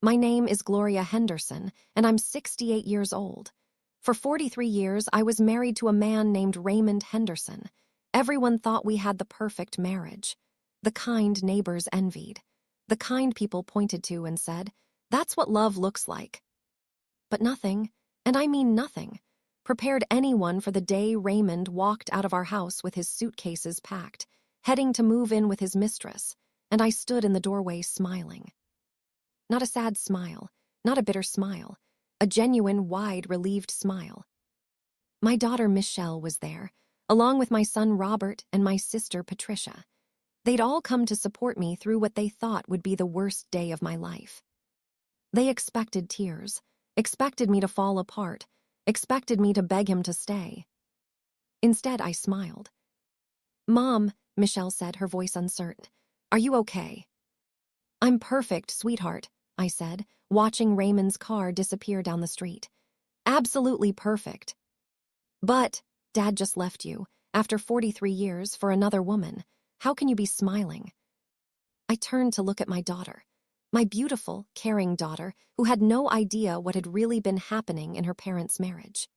My name is Gloria Henderson, and I'm 68 years old. For 43 years, I was married to a man named Raymond Henderson. Everyone thought we had the perfect marriage. The kind neighbors envied. The kind people pointed to and said, "That's what love looks like." But nothing, and I mean nothing, prepared anyone for the day Raymond walked out of our house with his suitcases packed, heading to move in with his mistress, and I stood in the doorway smiling. Not a sad smile, not a bitter smile, a genuine, wide, relieved smile. My daughter Michelle was there, along with my son Robert and my sister Patricia. They'd all come to support me through what they thought would be the worst day of my life. They expected tears, expected me to fall apart, expected me to beg him to stay. Instead, I smiled. "Mom," Michelle said, her voice uncertain, "are you okay?" "I'm perfect, sweetheart," I said, watching Raymond's car disappear down the street. "Absolutely perfect." "But, Dad just left you, after 43 years, for another woman. How can you be smiling?" I turned to look at my daughter, my beautiful, caring daughter who had no idea what had really been happening in her parents' marriage.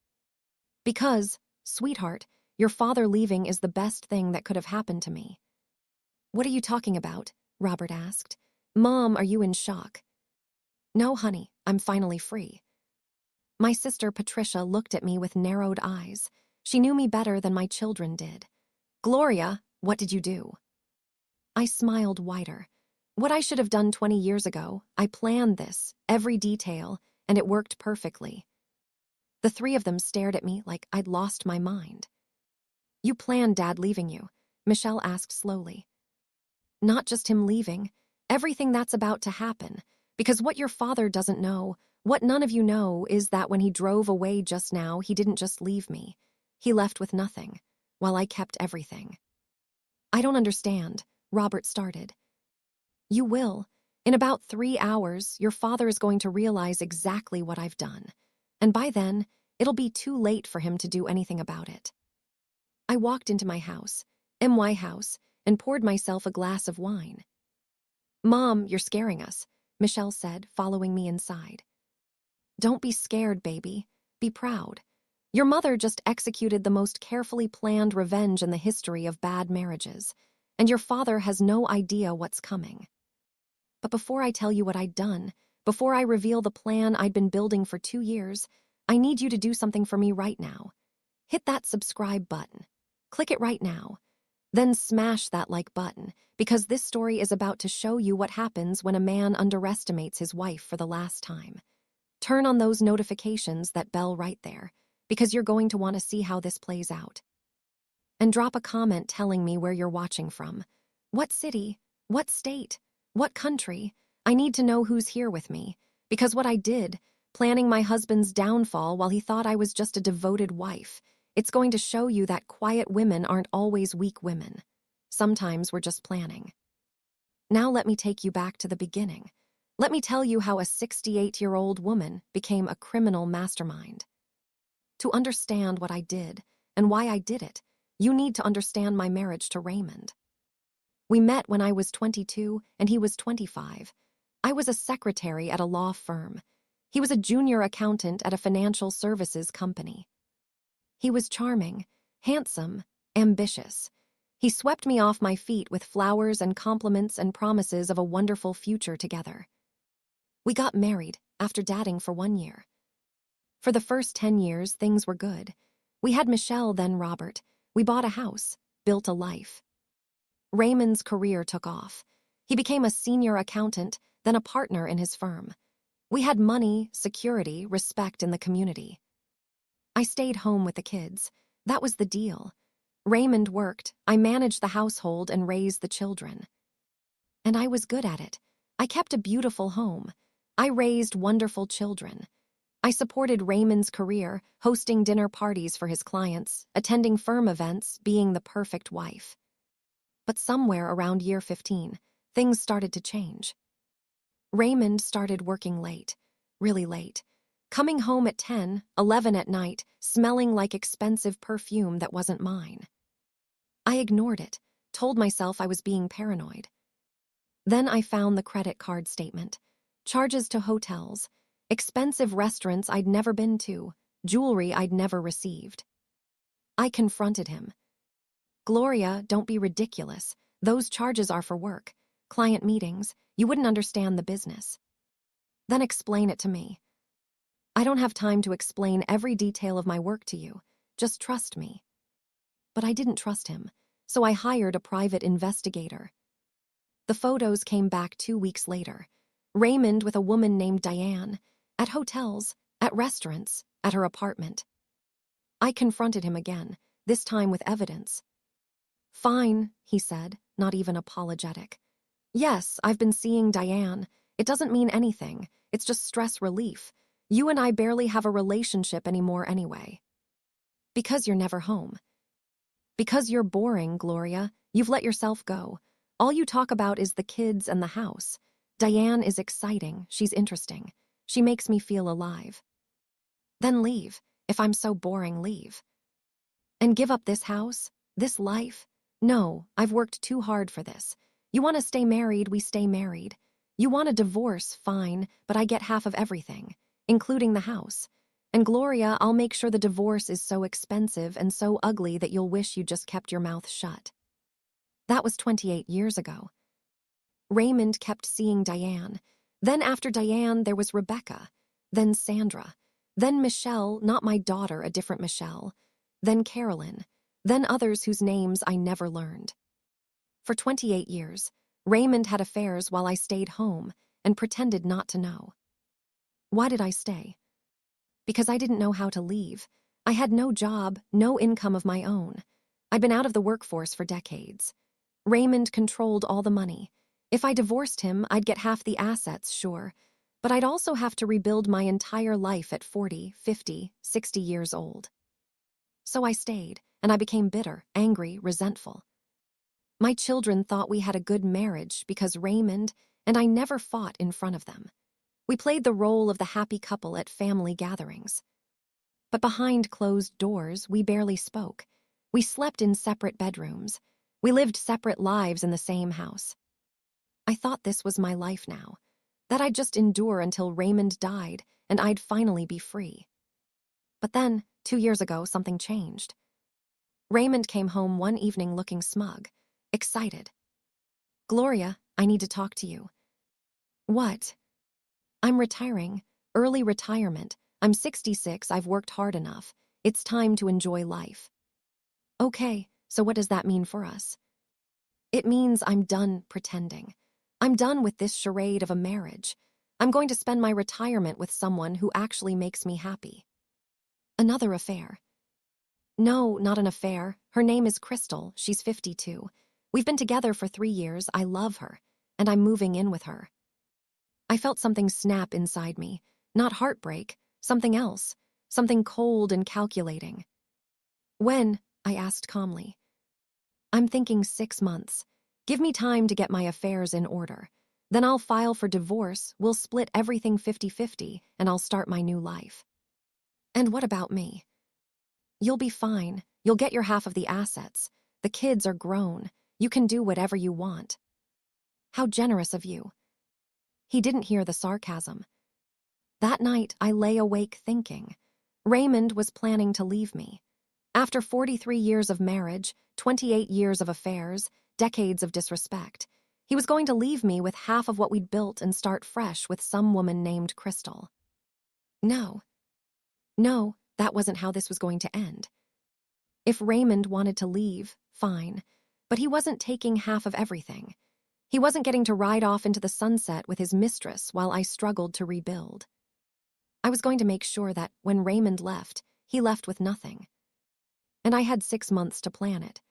"Because, sweetheart, your father leaving is the best thing that could have happened to me." "What are you talking about?" Robert asked. "Mom, are you in shock?" "No, honey, I'm finally free." My sister Patricia looked at me with narrowed eyes. She knew me better than my children did. "Gloria, what did you do?" I smiled wider. What I should have done 20 years ago, I planned this, every detail, and it worked perfectly. The three of them stared at me like I'd lost my mind. "You planned Dad leaving you?" Michelle asked slowly. "Not just him leaving, everything that's about to happen, because what your father doesn't know, what none of you know, is that when he drove away just now, he didn't just leave me. He left with nothing, while I kept everything." "I don't understand," Robert started. "You will. In about 3 hours, your father is going to realize exactly what I've done. And by then, it'll be too late for him to do anything about it." I walked into my house, MY house, and poured myself a glass of wine. "Mom, you're scaring us," Michelle said, following me inside. "Don't be scared, baby. Be proud. Your mother just executed the most carefully planned revenge in the history of bad marriages, and your father has no idea what's coming. But before I tell you what I'd done, before I reveal the plan I'd been building for 2 years, I need you to do something for me right now. Hit that subscribe button. Click it right now. Then smash that like button, because this story is about to show you what happens when a man underestimates his wife for the last time. Turn on those notifications, that bell right there, because you're going to want to see how this plays out. And drop a comment telling me where you're watching from. What city? What state? What country? I need to know who's here with me, because what I did, planning my husband's downfall while he thought I was just a devoted wife, it's going to show you that quiet women aren't always weak women. Sometimes we're just planning. Now let me take you back to the beginning. Let me tell you how a 68-year-old woman became a criminal mastermind. To understand what I did and why I did it, you need to understand my marriage to Raymond. We met when I was 22 and he was 25. I was a secretary at a law firm. He was a junior accountant at a financial services company. He was charming, handsome, ambitious. He swept me off my feet with flowers and compliments and promises of a wonderful future together. We got married after dating for 1 year. For the first 10 years, things were good. We had Michelle, then Robert. We bought a house, built a life. Raymond's career took off. He became a senior accountant, then a partner in his firm. We had money, security, respect in the community. I stayed home with the kids. That was the deal. Raymond worked, I managed the household and raised the children. And I was good at it. I kept a beautiful home. I raised wonderful children. I supported Raymond's career, hosting dinner parties for his clients, attending firm events, being the perfect wife. But somewhere around year 15, things started to change. Raymond started working late, really late, coming home at 10, 11 at night, smelling like expensive perfume that wasn't mine. I ignored it, told myself I was being paranoid. Then I found the credit card statement. charges to hotels, expensive restaurants I'd never been to, jewelry I'd never received. I confronted him. Gloria, don't be ridiculous. Those charges are for work, client meetings. You wouldn't understand the business. Then explain it to me. I don't have time to explain every detail of my work to you. Just trust me. But I didn't trust him, so I hired a private investigator. The photos came back 2 weeks later. Raymond with a woman named Diane, at hotels, at restaurants, at her apartment. I confronted him again, this time with evidence. Fine, he said, not even apologetic. Yes, I've been seeing Diane. It doesn't mean anything. It's just stress relief. You and I barely have a relationship anymore anyway. Because you're never home. Because you're boring, Gloria. You've let yourself go. All you talk about is the kids and the house. Diane is exciting. She's interesting. She makes me feel alive. Then leave. If I'm so boring, leave. And give up this house? This life? No, I've worked too hard for this. You want to stay married, we stay married. You want a divorce, fine, but I get half of everything, including the house. And Gloria, I'll make sure the divorce is so expensive and so ugly that you'll wish you just kept your mouth shut. That was 28 years ago. Raymond kept seeing Diane. Then after Diane, there was Rebecca. Then Sandra. Then Michelle, not my daughter, a different Michelle. Then Carolyn. Then others whose names I never learned. For 28 years, Raymond had affairs while I stayed home and pretended not to know. Why did I stay? Because I didn't know how to leave. I had no job, no income of my own. I'd been out of the workforce for decades. Raymond controlled all the money. If I divorced him, I'd get half the assets, sure, but I'd also have to rebuild my entire life at 40, 50, 60 years old. So I stayed, and I became bitter, angry, resentful. My children thought we had a good marriage because Raymond and I never fought in front of them. We played the role of the happy couple at family gatherings. But behind closed doors, we barely spoke. We slept in separate bedrooms. We lived separate lives in the same house. I thought this was my life now, that I'd just endure until Raymond died and I'd finally be free. But then, 2 years ago, something changed. Raymond came home one evening looking smug, excited. Gloria, I need to talk to you. What? I'm retiring, early retirement. I'm 66, I've worked hard enough. It's time to enjoy life. Okay, so what does that mean for us? It means I'm done pretending. I'm done with this charade of a marriage. I'm going to spend my retirement with someone who actually makes me happy. Another affair. No, not an affair. Her name is Crystal. She's 52. We've been together for 3 years. I love her, and I'm moving in with her. I felt something snap inside me. Not heartbreak, something else. Something cold and calculating. When? I asked calmly. I'm thinking 6 months. Give me time to get my affairs in order. Then I'll file for divorce, we'll split everything 50-50, and I'll start my new life. And what about me? You'll be fine. You'll get your half of the assets. The kids are grown. You can do whatever you want. How generous of you. He didn't hear the sarcasm. That night, I lay awake thinking. Raymond was planning to leave me. After 43 years of marriage, 28 years of affairs, decades of disrespect, he was going to leave me with half of what we'd built and start fresh with some woman named Crystal. No, that wasn't how this was going to end. If Raymond wanted to leave, fine, but he wasn't taking half of everything. He wasn't getting to ride off into the sunset with his mistress while I struggled to rebuild. I was going to make sure that when Raymond left, he left with nothing. And I had 6 months to plan it.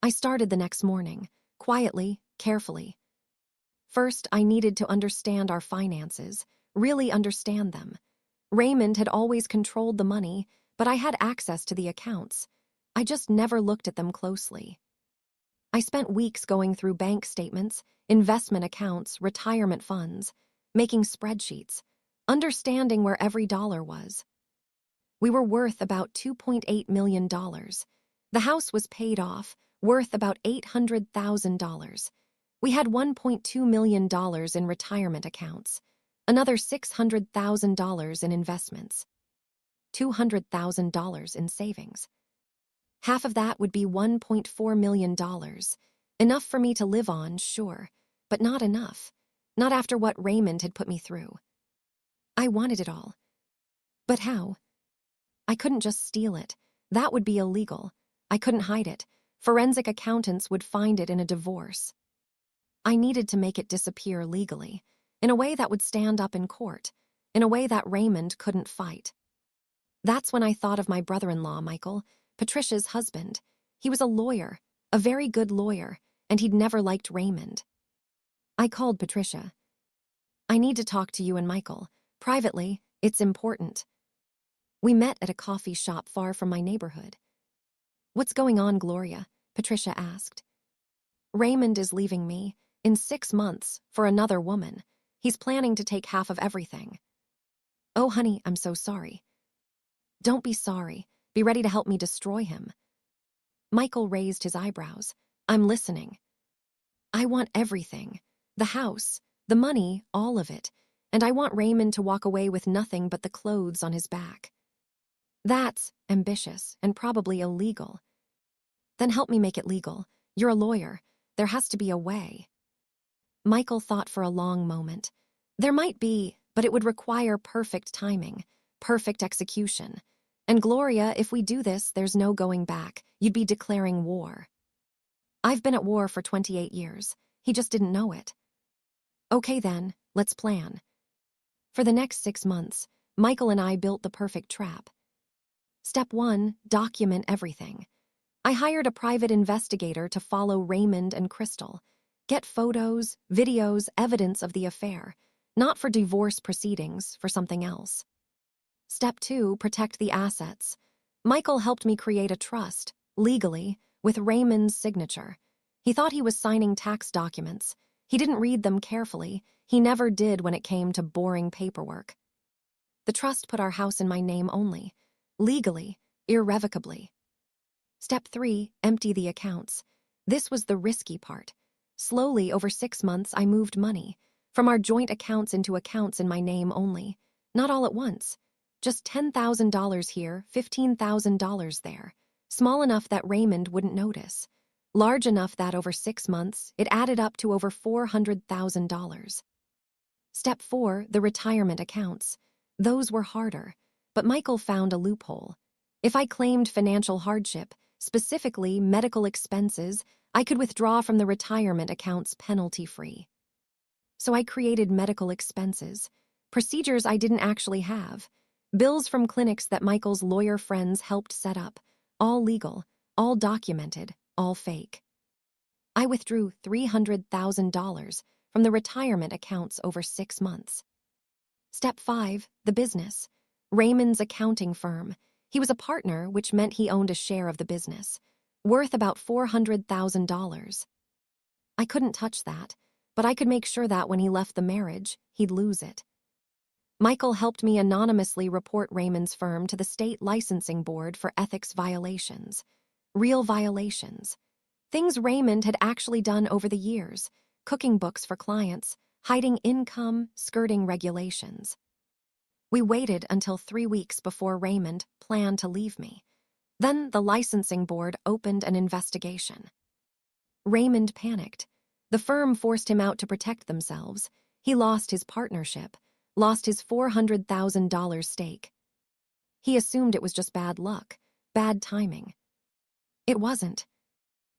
I started the next morning, quietly, carefully. First, I needed to understand our finances, really understand them. Raymond had always controlled the money, but I had access to the accounts. I just never looked at them closely. I spent weeks going through bank statements, investment accounts, retirement funds, making spreadsheets, understanding where every dollar was. We were worth about $2.8 million. The house was paid off, worth about $800,000. We had $1.2 million in retirement accounts. another $600,000 in investments, $200,000 in savings. Half of that would be $1.4 million. Enough for me to live on, sure, but not enough. Not after what Raymond had put me through. I wanted it all. But how? I couldn't just steal it. That would be illegal. I couldn't hide it. Forensic accountants would find it in a divorce. I needed to make it disappear legally, in a way that would stand up in court, in a way that Raymond couldn't fight. That's when I thought of my brother-in-law, Michael, Patricia's husband. He was a lawyer, a very good lawyer, and he'd never liked Raymond. I called Patricia. I need to talk to you and Michael. Privately, it's important. We met at a coffee shop far from my neighborhood. What's going on, Gloria? Patricia asked. Raymond is leaving me, in 6 months, for another woman. He's planning to take half of everything. Oh, honey, I'm so sorry. Don't be sorry. Be ready to help me destroy him. Michael raised his eyebrows. I'm listening. I want everything. The house, the money, all of it. And I want Raymond to walk away with nothing but the clothes on his back. That's ambitious and probably illegal. Then help me make it legal. You're a lawyer. There has to be a way. Michael thought for a long moment. There might be, but it would require perfect timing, perfect execution. And Gloria, if we do this, there's no going back. You'd be declaring war. I've been at war for 28 years. He just didn't know it. Okay then, let's plan. For the next 6 months, Michael and I built the perfect trap. Step 1, document everything. I hired a private investigator to follow Raymond and Crystal. Get photos, videos, evidence of the affair. Not for divorce proceedings, for something else. Step 2, protect the assets. Michael helped me create a trust, legally, with Raymond's signature. He thought he was signing tax documents. He didn't read them carefully. He never did when it came to boring paperwork. The trust put our house in my name only. Legally, irrevocably. Step 3, empty the accounts. This was the risky part. Slowly, over 6 months, I moved money from our joint accounts into accounts in my name only. Not all at once. Just $10,000 here, $15,000 there. Small enough that Raymond wouldn't notice. Large enough that over 6 months, it added up to over $400,000. Step 4, the retirement accounts. Those were harder, but Michael found a loophole. If I claimed financial hardship, specifically medical expenses, I could withdraw from the retirement accounts penalty-free. So I created medical expenses, procedures I didn't actually have, bills from clinics that Michael's lawyer friends helped set up, all legal, all documented, all fake. I withdrew $300,000 from the retirement accounts over 6 months. Step 5, the business. Raymond's accounting firm. He was a partner, which meant he owned a share of the business, worth about $400,000. I couldn't touch that, but I could make sure that when he left the marriage, he'd lose it. Michael helped me anonymously report Raymond's firm to the state licensing board for ethics violations. Real violations. Things Raymond had actually done over the years, cooking books for clients, hiding income, skirting regulations. We waited until 3 weeks before Raymond planned to leave me. Then the licensing board opened an investigation. Raymond panicked. The firm forced him out to protect themselves. He lost his partnership, lost his $400,000 stake. He assumed it was just bad luck, bad timing. It wasn't.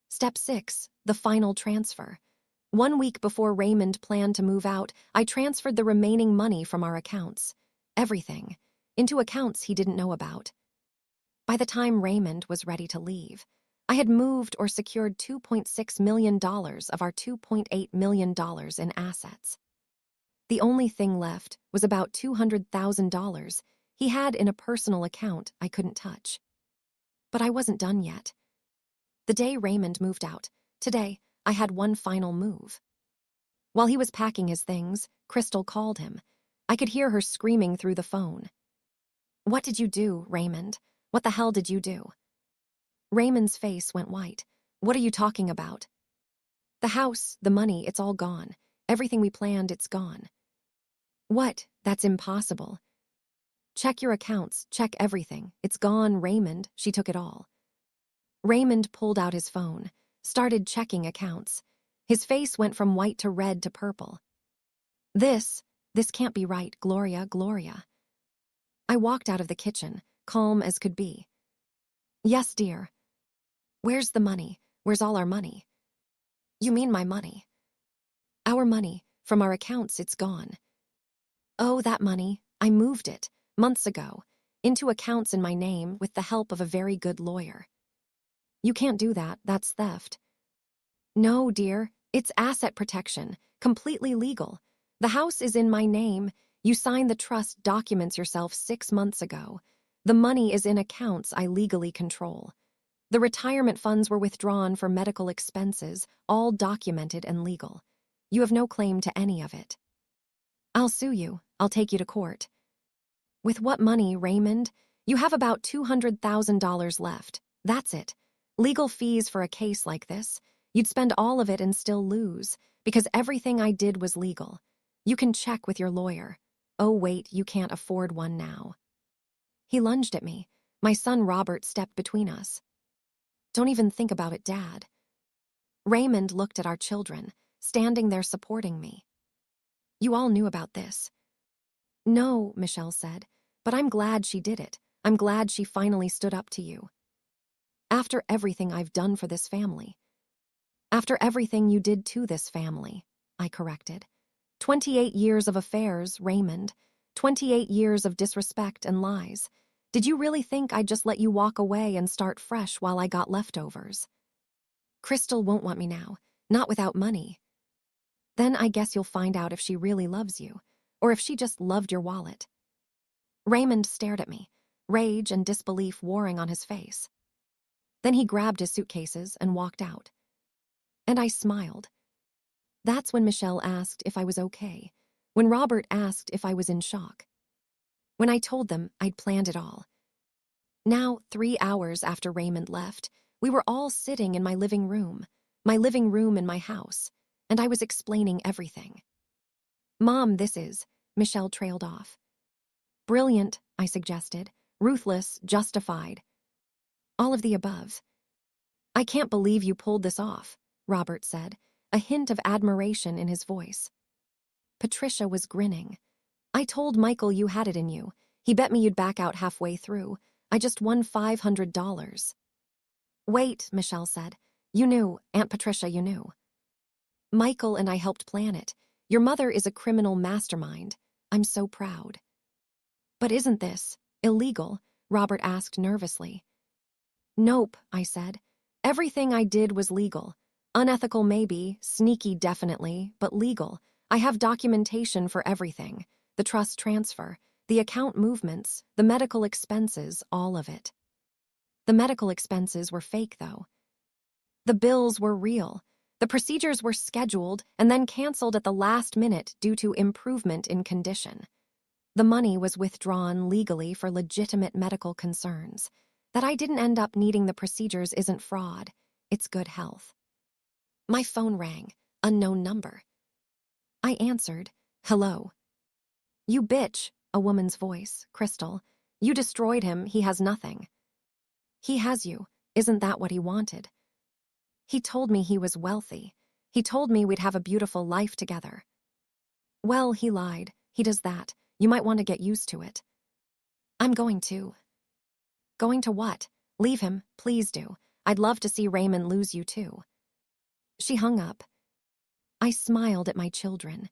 Step 6, the final transfer. 1 week before Raymond planned to move out, I transferred the remaining money from our accounts, everything, into accounts he didn't know about. By the time Raymond was ready to leave, I had moved or secured $2.6 million of our $2.8 million in assets. The only thing left was about $200,000 he had in a personal account I couldn't touch. But I wasn't done yet. The day Raymond moved out, today, I had one final move. While he was packing his things, Crystal called him. I could hear her screaming through the phone. What did you do, Raymond? What the hell did you do? Raymond's face went white. What are you talking about? The house, the money, it's all gone. Everything we planned, it's gone. What? That's impossible. Check your accounts, check everything. It's gone, Raymond. She took it all. Raymond pulled out his phone, started checking accounts. His face went from white to red to purple. This can't be right, Gloria. I walked out of the kitchen, calm as could be. Yes, dear. Where's the money? Where's all our money? You mean my money? Our money. From our accounts, it's gone. Oh, that money. I moved it, months ago, into accounts in my name with the help of a very good lawyer. You can't do that. That's theft. No, dear. It's asset protection. Completely legal. The house is in my name. You signed the trust documents yourself 6 months ago. The money is in accounts I legally control. The retirement funds were withdrawn for medical expenses, all documented and legal. You have no claim to any of it. I'll sue you. I'll take you to court. With what money, Raymond? You have about $200,000 left. That's it. Legal fees for a case like this. You'd spend all of it and still lose, because everything I did was legal. You can check with your lawyer. Oh, wait, you can't afford one now. He lunged at me. My son Robert stepped between us. Don't even think about it, Dad. Raymond looked at our children, standing there supporting me. You all knew about this. No, Michelle said, but I'm glad she did it. I'm glad she finally stood up to you. After everything I've done for this family. After everything you did to this family, I corrected. 28 years of affairs, Raymond. 28 years of disrespect and lies. Did you really think I'd just let you walk away and start fresh while I got leftovers? Crystal won't want me now, not without money. Then I guess you'll find out if she really loves you, or if she just loved your wallet. Raymond stared at me, rage and disbelief warring on his face. Then he grabbed his suitcases and walked out. And I smiled. That's when Michelle asked if I was okay, when Robert asked if I was in shock. When I told them I'd planned it all. Now, 3 hours after Raymond left, we were all sitting in my living room in my house, and I was explaining everything. Mom, Michelle trailed off. Brilliant, I suggested. Ruthless, justified. All of the above. I can't believe you pulled this off, Robert said, a hint of admiration in his voice. Patricia was grinning. I told Michael you had it in you. He bet me you'd back out halfway through. I just won $500. Wait, Michelle said. You knew, Aunt Patricia, you knew. Michael and I helped plan it. Your mother is a criminal mastermind. I'm so proud. But isn't this illegal? Robert asked nervously. Nope, I said. Everything I did was legal. Unethical maybe, sneaky definitely, but legal. I have documentation for everything. The trust transfer, the account movements, the medical expenses, all of it. The medical expenses were fake, though. The bills were real. The procedures were scheduled and then canceled at the last minute due to improvement in condition. The money was withdrawn legally for legitimate medical concerns. That I didn't end up needing the procedures isn't fraud. It's good health. My phone rang. Unknown number. I answered. Hello. You bitch, a woman's voice, Crystal. You destroyed him, he has nothing. He has you. Isn't that what he wanted? He told me he was wealthy. He told me we'd have a beautiful life together. Well, he lied. He does that. You might want to get used to it. I'm going to. Going to what? Leave him, please do. I'd love to see Raymond lose you too. She hung up. I smiled at my children.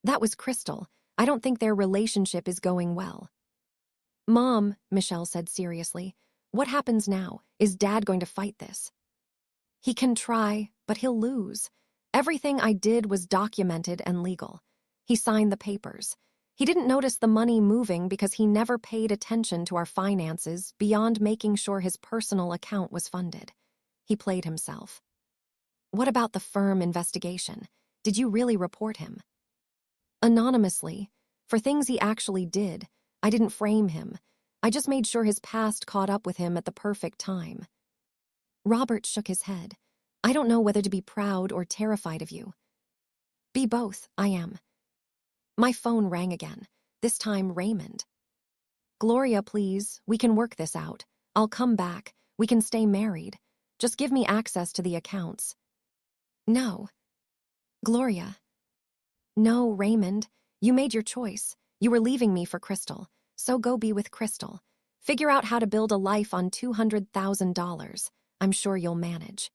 That was Crystal. I don't think their relationship is going well. Mom, Michelle said seriously, what happens now? Is Dad going to fight this? He can try, but he'll lose. Everything I did was documented and legal. He signed the papers. He didn't notice the money moving because he never paid attention to our finances beyond making sure his personal account was funded. He played himself. What about the firm investigation? Did you really report him? Anonymously. For things he actually did. I didn't frame him. I just made sure his past caught up with him at the perfect time. Robert shook his head. I don't know whether to be proud or terrified of you. Be both, I am. My phone rang again, this time Raymond. Gloria, please, we can work this out. I'll come back. We can stay married. Just give me access to the accounts. No. Gloria. No, Raymond. You made your choice. You were leaving me for Crystal. So go be with Crystal. Figure out how to build a life on $200,000. I'm sure you'll manage.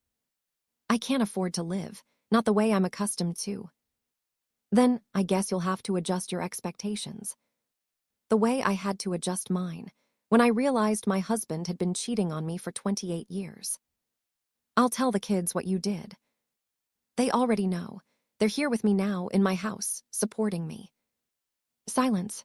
I can't afford to live, not the way I'm accustomed to. Then I guess you'll have to adjust your expectations. The way I had to adjust mine when I realized my husband had been cheating on me for 28 years. I'll tell the kids what you did. They already know. They're here with me now in my house, supporting me. Silence.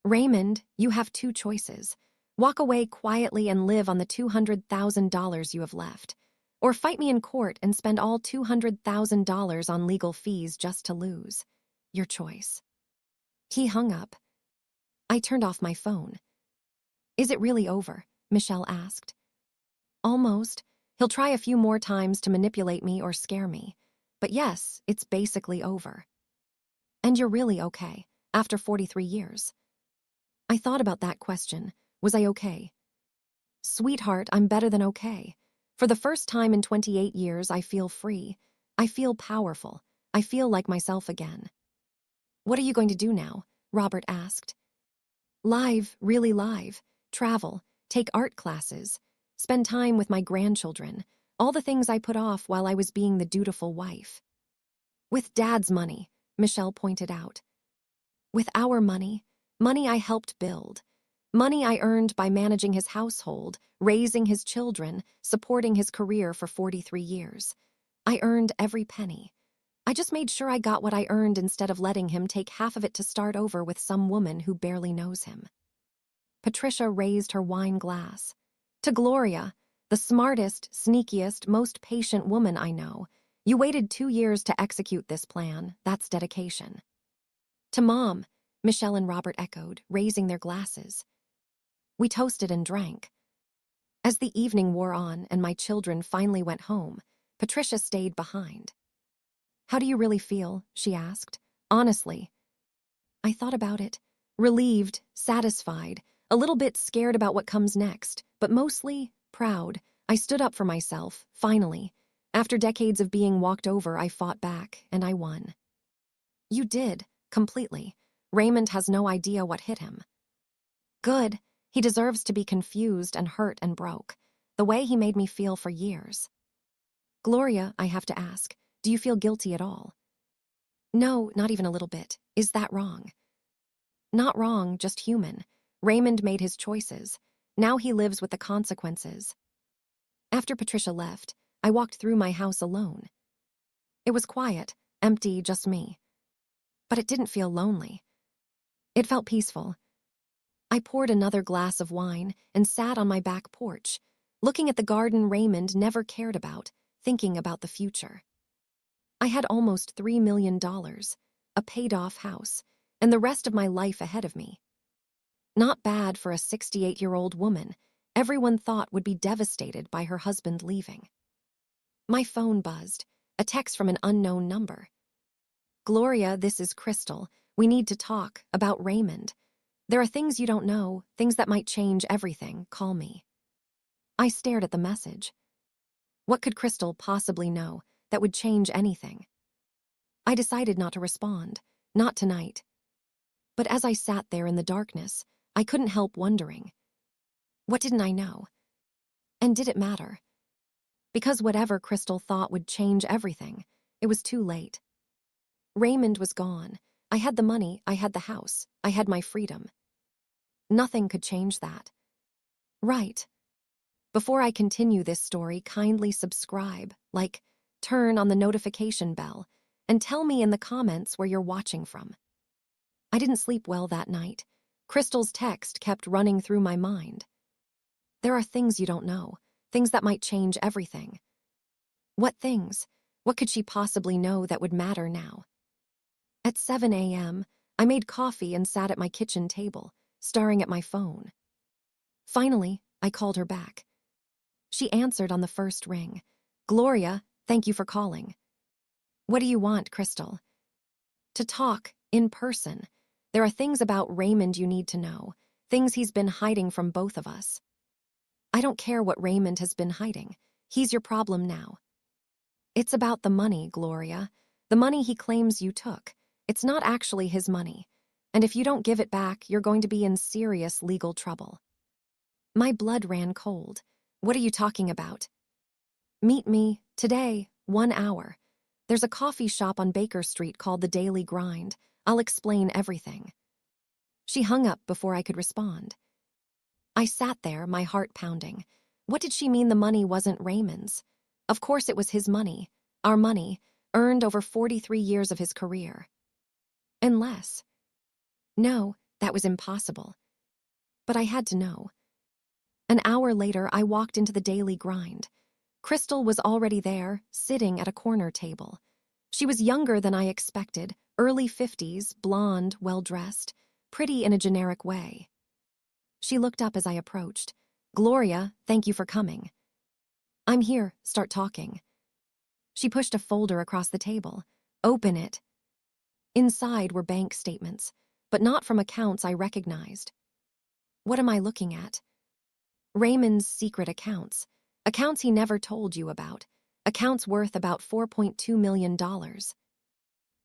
Raymond, you have two choices. Walk away quietly and live on the $200,000 you have left. Or fight me in court and spend all $200,000 on legal fees just to lose. Your choice. He hung up. I turned off my phone. Is it really over? Michelle asked. Almost. He'll try a few more times to manipulate me or scare me. But yes, it's basically over. And you're really okay, after 43 years. I thought about that question. Was I okay? Sweetheart, I'm better than okay. For the first time in 28 years, I feel free. I feel powerful. I feel like myself again. What are you going to do now? Robert asked. Live, really live. Travel, take art classes, spend time with my grandchildren, all the things I put off while I was being the dutiful wife. With Dad's money, Michelle pointed out. With our money, money I helped build, money I earned by managing his household, raising his children, supporting his career for 43 years. I earned every penny. I just made sure I got what I earned instead of letting him take half of it to start over with some woman who barely knows him. Patricia raised her wine glass. To Gloria, the smartest, sneakiest, most patient woman I know. You waited 2 years to execute this plan. That's dedication. To Mom, Michelle and Robert echoed, raising their glasses. We toasted and drank. As the evening wore on and my children finally went home, Patricia stayed behind. How do you really feel? She asked. Honestly. I thought about it. Relieved, satisfied, a little bit scared about what comes next, but mostly proud. I stood up for myself, finally. After decades of being walked over, I fought back, and I won. You did, completely. Raymond has no idea what hit him. Good. He deserves to be confused and hurt and broke, the way he made me feel for years. Gloria, I have to ask, do you feel guilty at all? No, not even a little bit. Is that wrong? Not wrong, just human. Raymond made his choices. Now he lives with the consequences. After Patricia left, I walked through my house alone. It was quiet, empty, just me. But it didn't feel lonely. It felt peaceful. I poured another glass of wine and sat on my back porch, looking at the garden Raymond never cared about, thinking about the future. I had almost $3 million, a paid-off house, and the rest of my life ahead of me. Not bad for a 68-year-old woman everyone thought would be devastated by her husband leaving. My phone buzzed, a text from an unknown number. Gloria, this is Crystal. We need to talk about Raymond. There are things you don't know, things that might change everything. Call me. I stared at the message. What could Crystal possibly know that would change anything? I decided not to respond, not tonight. But as I sat there in the darkness, I couldn't help wondering. What didn't I know? And did it matter? Because whatever Crystal thought would change everything, it was too late. Raymond was gone. I had the money, I had the house, I had my freedom. Nothing could change that. Right. Before I continue this story, kindly subscribe, like, turn on the notification bell, and tell me in the comments where you're watching from. I didn't sleep well that night. Crystal's text kept running through my mind. There are things you don't know, things that might change everything. What things? What could she possibly know that would matter now? At 7 a.m., I made coffee and sat at my kitchen table, staring at my phone. Finally, I called her back. She answered on the first ring. Gloria, thank you for calling. What do you want, Crystal? To talk, in person. There are things about Raymond you need to know, things he's been hiding from both of us. I don't care what Raymond has been hiding. He's your problem now. It's about the money, Gloria. The money he claims you took. It's not actually his money. And if you don't give it back, you're going to be in serious legal trouble. My blood ran cold. What are you talking about? Meet me, today, 1 hour. There's a coffee shop on Baker Street called the Daily Grind. I'll explain everything. She hung up before I could respond. I sat there, my heart pounding. What did she mean the money wasn't Raymond's? Of course it was his money, our money, earned over 43 years of his career. Unless. No, that was impossible. But I had to know. An hour later, I walked into the Daily Grind. Crystal was already there, sitting at a corner table. She was younger than I expected, early 50s, blonde, well-dressed, pretty in a generic way. She looked up as I approached. Gloria, thank you for coming. I'm here, start talking. She pushed a folder across the table. Open it. Inside were bank statements, but not from accounts I recognized. What am I looking at? Raymond's secret accounts. Accounts he never told you about. Accounts worth about $4.2 million.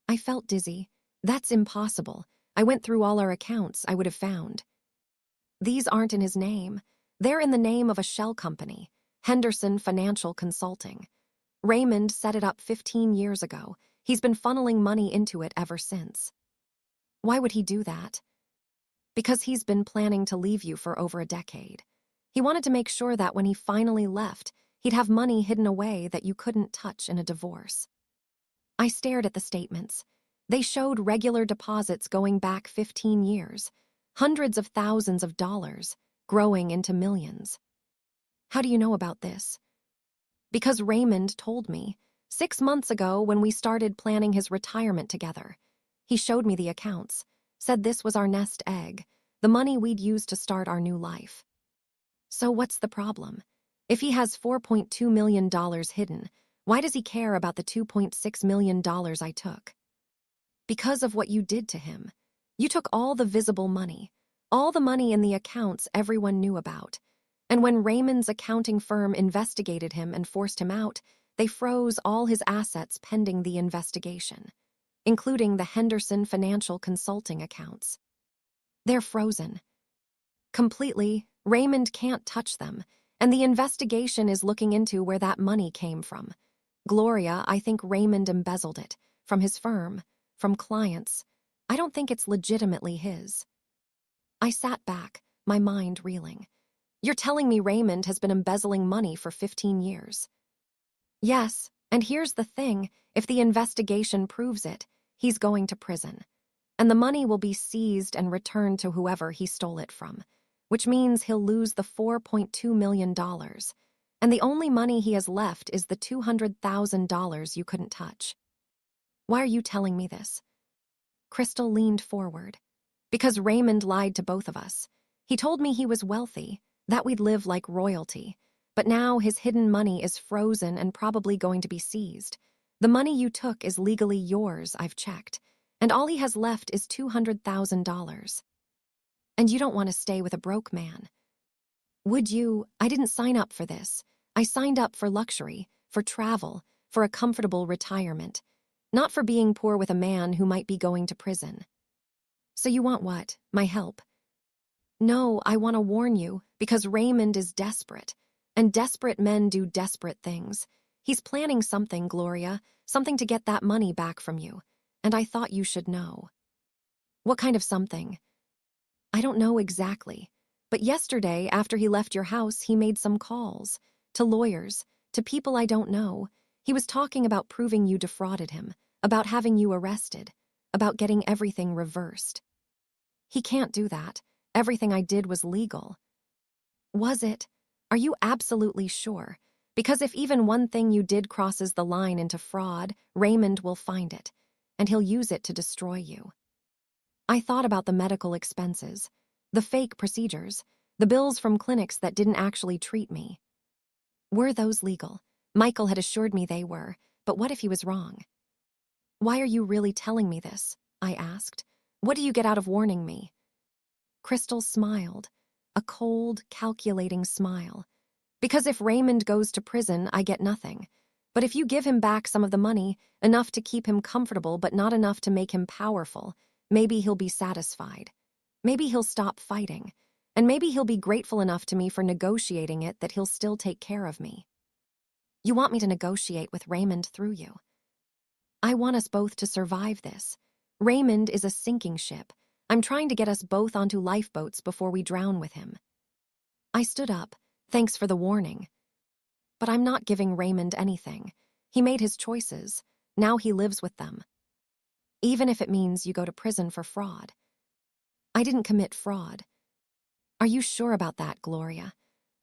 I felt dizzy. That's impossible. I went through all our accounts I would have found. These aren't in his name. They're in the name of a shell company, Henderson Financial Consulting. Raymond set it up 15 years ago. He's been funneling money into it ever since. Why would he do that? Because he's been planning to leave you for over a decade. He wanted to make sure that when he finally left, he'd have money hidden away that you couldn't touch in a divorce. I stared at the statements. They showed regular deposits going back 15 years. Hundreds of thousands of dollars, growing into millions. How do you know about this? Because Raymond told me, 6 months ago when we started planning his retirement together. He showed me the accounts, said this was our nest egg, the money we'd use to start our new life. So what's the problem? If he has $4.2 million hidden, why does he care about the $2.6 million I took? Because of what you did to him. You took all the visible money, all the money in the accounts everyone knew about. And when Raymond's accounting firm investigated him and forced him out, they froze all his assets pending the investigation, including the Henderson Financial Consulting accounts. They're frozen. Completely, Raymond can't touch them, and the investigation is looking into where that money came from. Gloria, I think Raymond embezzled it, from his firm, from clients. I don't think it's legitimately his. I sat back, my mind reeling. You're telling me Raymond has been embezzling money for 15 years? Yes, and here's the thing, if the investigation proves it, he's going to prison. And the money will be seized and returned to whoever he stole it from, which means he'll lose the $4.2 million. And the only money he has left is the $200,000 you couldn't touch. Why are you telling me this? Crystal leaned forward. Because Raymond lied to both of us. He told me he was wealthy, that we'd live like royalty. But now his hidden money is frozen and probably going to be seized. The money you took is legally yours, I've checked. And all he has left is $200,000. And you don't want to stay with a broke man. Would you? I didn't sign up for this. I signed up for luxury, for travel, for a comfortable retirement. Not for being poor with a man who might be going to prison. So you want what? My help? No, I want to warn you, because Raymond is desperate. And desperate men do desperate things. He's planning something, Gloria, something to get that money back from you. And I thought you should know. What kind of something? I don't know exactly. But yesterday, after he left your house, he made some calls. To lawyers, to people I don't know. He was talking about proving you defrauded him, about having you arrested, about getting everything reversed. He can't do that. Everything I did was legal. Was it? Are you absolutely sure? Because if even one thing you did crosses the line into fraud, Raymond will find it, and he'll use it to destroy you. I thought about the medical expenses, the fake procedures, the bills from clinics that didn't actually treat me. Were those legal? Michael had assured me they were, but what if he was wrong? Why are you really telling me this? I asked. "What do you get out of warning me?" Crystal smiled, a cold, calculating smile. "Because if Raymond goes to prison, I get nothing. But if you give him back some of the money, enough to keep him comfortable but not enough to make him powerful, maybe he'll be satisfied. Maybe he'll stop fighting. And maybe he'll be grateful enough to me for negotiating it that he'll still take care of me." "You want me to negotiate with Raymond through you?" "I want us both to survive this. Raymond is a sinking ship. I'm trying to get us both onto lifeboats before we drown with him." I stood up. "Thanks for the warning. But I'm not giving Raymond anything. He made his choices. Now he lives with them. Even if it means you go to prison for fraud." "I didn't commit fraud." "Are you sure about that, Gloria?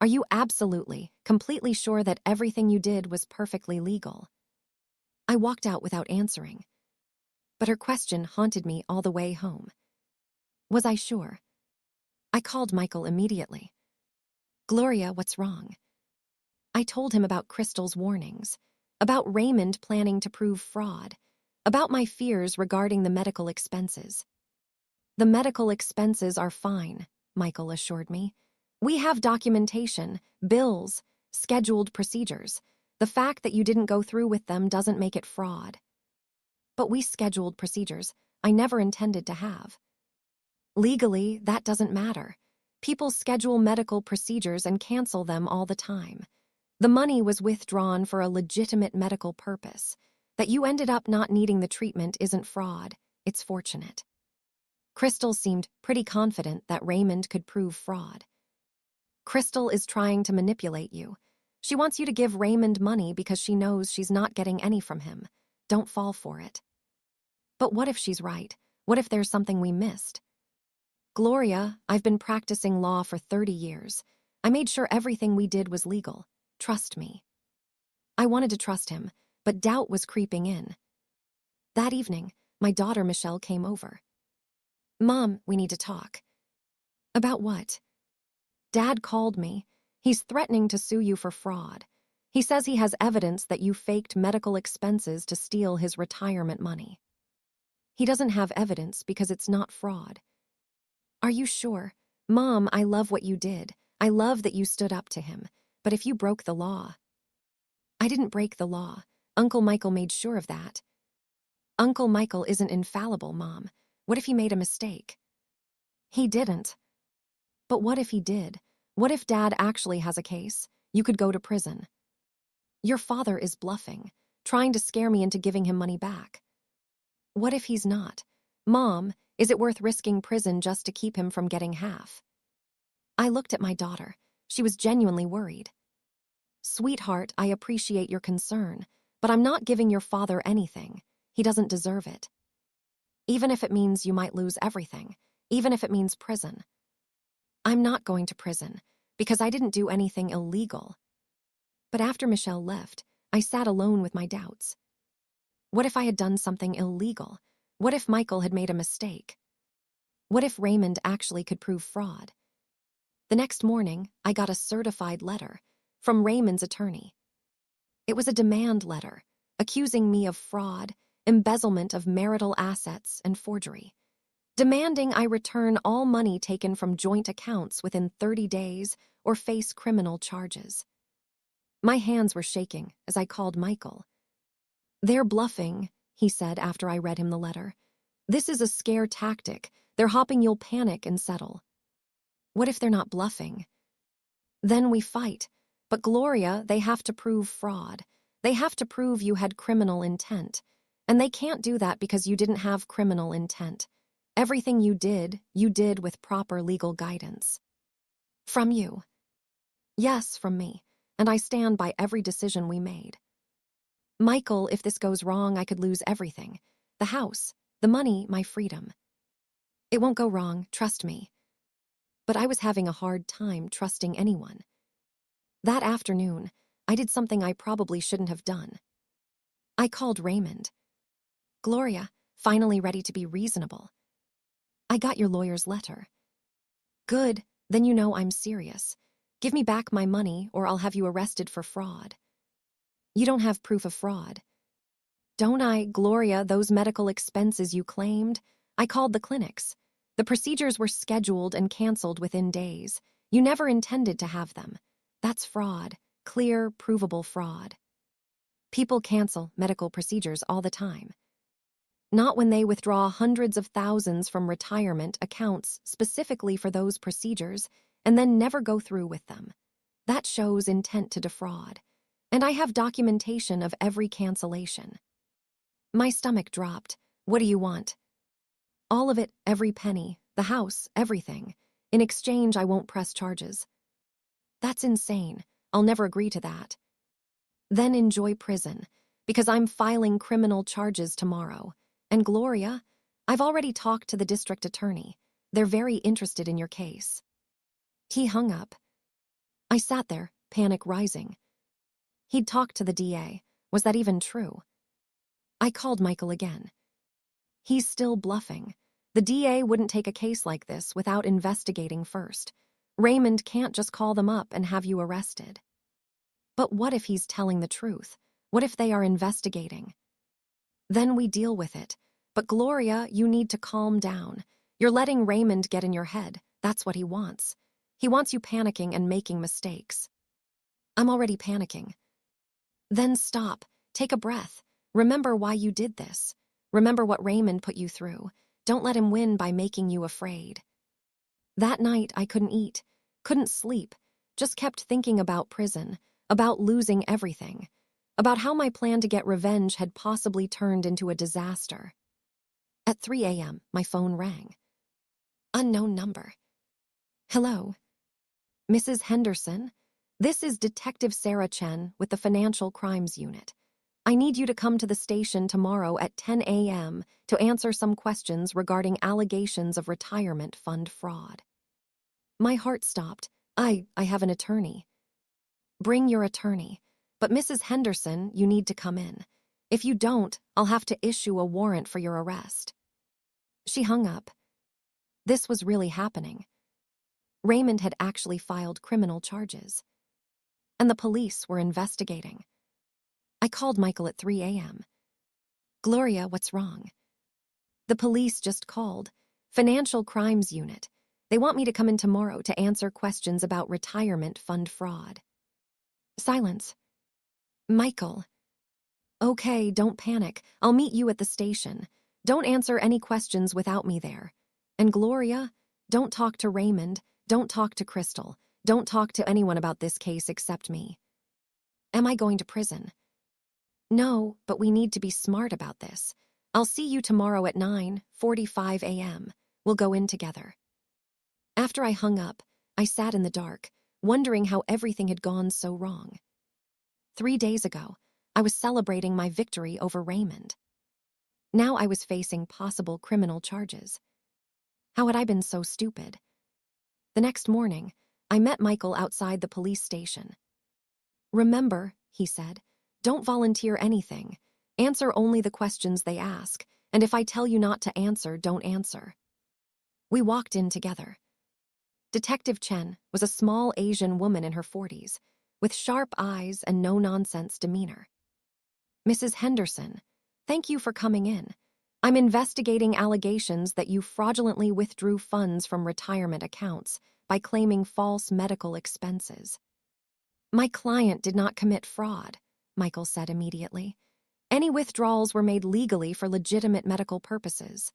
Are you absolutely, completely sure that everything you did was perfectly legal?" I walked out without answering. But her question haunted me all the way home. Was I sure? I called Michael immediately. "Gloria, what's wrong?" I told him about Crystal's warnings, about Raymond planning to prove fraud, about my fears regarding the medical expenses. "The medical expenses are fine," Michael assured me. "We have documentation, bills, scheduled procedures. The fact that you didn't go through with them doesn't make it fraud." "But we scheduled procedures I never intended to have." "Legally, that doesn't matter. People schedule medical procedures and cancel them all the time. The money was withdrawn for a legitimate medical purpose. That you ended up not needing the treatment isn't fraud. It's fortunate." Crystal seemed pretty confident that Raymond could prove fraud. "Crystal is trying to manipulate you. She wants you to give Raymond money because she knows she's not getting any from him. Don't fall for it." "But what if she's right? What if there's something we missed?" "Gloria, I've been practicing law for 30 years. I made sure everything we did was legal. Trust me." I wanted to trust him, but doubt was creeping in. That evening, my daughter Michelle came over. "Mom, we need to talk." "About what?" "Dad called me. He's threatening to sue you for fraud. He says he has evidence that you faked medical expenses to steal his retirement money." "He doesn't have evidence because it's not fraud." "Are you sure? Mom, I love what you did. I love that you stood up to him. But if you broke the law—" "I didn't break the law. Uncle Michael made sure of that." "Uncle Michael isn't infallible, Mom. What if he made a mistake?" "He didn't." "But what if he did? What if Dad actually has a case? You could go to prison." "Your father is bluffing, trying to scare me into giving him money back." "What if he's not? Mom, is it worth risking prison just to keep him from getting half?" I looked at my daughter. She was genuinely worried. "Sweetheart, I appreciate your concern, but I'm not giving your father anything. He doesn't deserve it. Even if it means you might lose everything, even if it means prison." "I'm not going to prison, because I didn't do anything illegal." But after Michelle left, I sat alone with my doubts. What if I had done something illegal? What if Michael had made a mistake? What if Raymond actually could prove fraud? The next morning, I got a certified letter from Raymond's attorney. It was a demand letter, accusing me of fraud, embezzlement of marital assets, and forgery, demanding I return all money taken from joint accounts within 30 days or face criminal charges. My hands were shaking as I called Michael. "They're bluffing," he said after I read him the letter. "This is a scare tactic. They're hoping you'll panic and settle." "What if they're not bluffing?" "Then we fight. But Gloria, they have to prove fraud. They have to prove you had criminal intent. And they can't do that because you didn't have criminal intent. Everything you did with proper legal guidance." "From you?" "Yes, from me. And I stand by every decision we made." "Michael, if this goes wrong, I could lose everything. The house, the money, my freedom." "It won't go wrong, trust me." But I was having a hard time trusting anyone. That afternoon, I did something I probably shouldn't have done. I called Raymond. "Gloria, finally ready to be reasonable. I got your lawyer's letter." "Good, then you know I'm serious. Give me back my money or I'll have you arrested for fraud." "You don't have proof of fraud." Don't I, Gloria, those medical expenses you claimed? I called the clinics. The procedures were scheduled and canceled within days. You never intended to have them. That's fraud. Clear, provable fraud. People cancel medical procedures all the time. Not when they withdraw hundreds of thousands from retirement accounts specifically for those procedures and then never go through with them. That shows intent to defraud. And I have documentation of every cancellation. My stomach dropped. What do you want? All of it, every penny, the house, everything. In exchange, I won't press charges. That's insane. I'll never agree to that. Then enjoy prison, because I'm filing criminal charges tomorrow. And Gloria, I've already talked to the district attorney. They're very interested in your case. He hung up. I sat there, panic rising. He'd talked to the DA. Was that even true? I called Michael again. He's still bluffing. The DA wouldn't take a case like this without investigating first. Raymond can't just call them up and have you arrested. But what if he's telling the truth? What if they are investigating? Then we deal with it. But Gloria, you need to calm down. You're letting Raymond get in your head. That's what he wants. He wants you panicking and making mistakes. I'm already panicking. Then stop. Take a breath. Remember why you did this. Remember what Raymond put you through. Don't let him win by making you afraid. That night, I couldn't eat, couldn't sleep, just kept thinking about prison, about losing everything, about how my plan to get revenge had possibly turned into a disaster. At 3 a.m., my phone rang. Unknown number. Hello. Mrs. Henderson? This is Detective Sarah Chen with the Financial Crimes Unit. I need you to come to the station tomorrow at 10 a.m. to answer some questions regarding allegations of retirement fund fraud. My heart stopped. I have an attorney. Bring your attorney. But Mrs. Henderson, you need to come in. If you don't, I'll have to issue a warrant for your arrest. She hung up. This was really happening. Raymond had actually filed criminal charges. And the police were investigating. I called Michael at 3 a.m. Gloria, what's wrong? The police just called. Financial Crimes Unit. They want me to come in tomorrow to answer questions about retirement fund fraud. Silence. Michael. Okay, don't panic. I'll meet you at the station. Don't answer any questions without me there. And Gloria, don't talk to Raymond. Don't talk to Crystal. Don't talk to anyone about this case except me. Am I going to prison? No, but we need to be smart about this. I'll see you tomorrow at 9:45 a.m. We'll go in together. After I hung up, I sat in the dark, wondering how everything had gone so wrong. 3 days ago, I was celebrating my victory over Raymond. Now I was facing possible criminal charges. How had I been so stupid? The next morning, I met Michael outside the police station. Remember, he said, don't volunteer anything. Answer only the questions they ask, and if I tell you not to answer, don't answer. We walked in together. Detective Chen was a small Asian woman in her 40s, with sharp eyes and no-nonsense demeanor. Mrs. Henderson, thank you for coming in. I'm investigating allegations that you fraudulently withdrew funds from retirement accounts by claiming false medical expenses. My client did not commit fraud, Michael said immediately. Any withdrawals were made legally for legitimate medical purposes.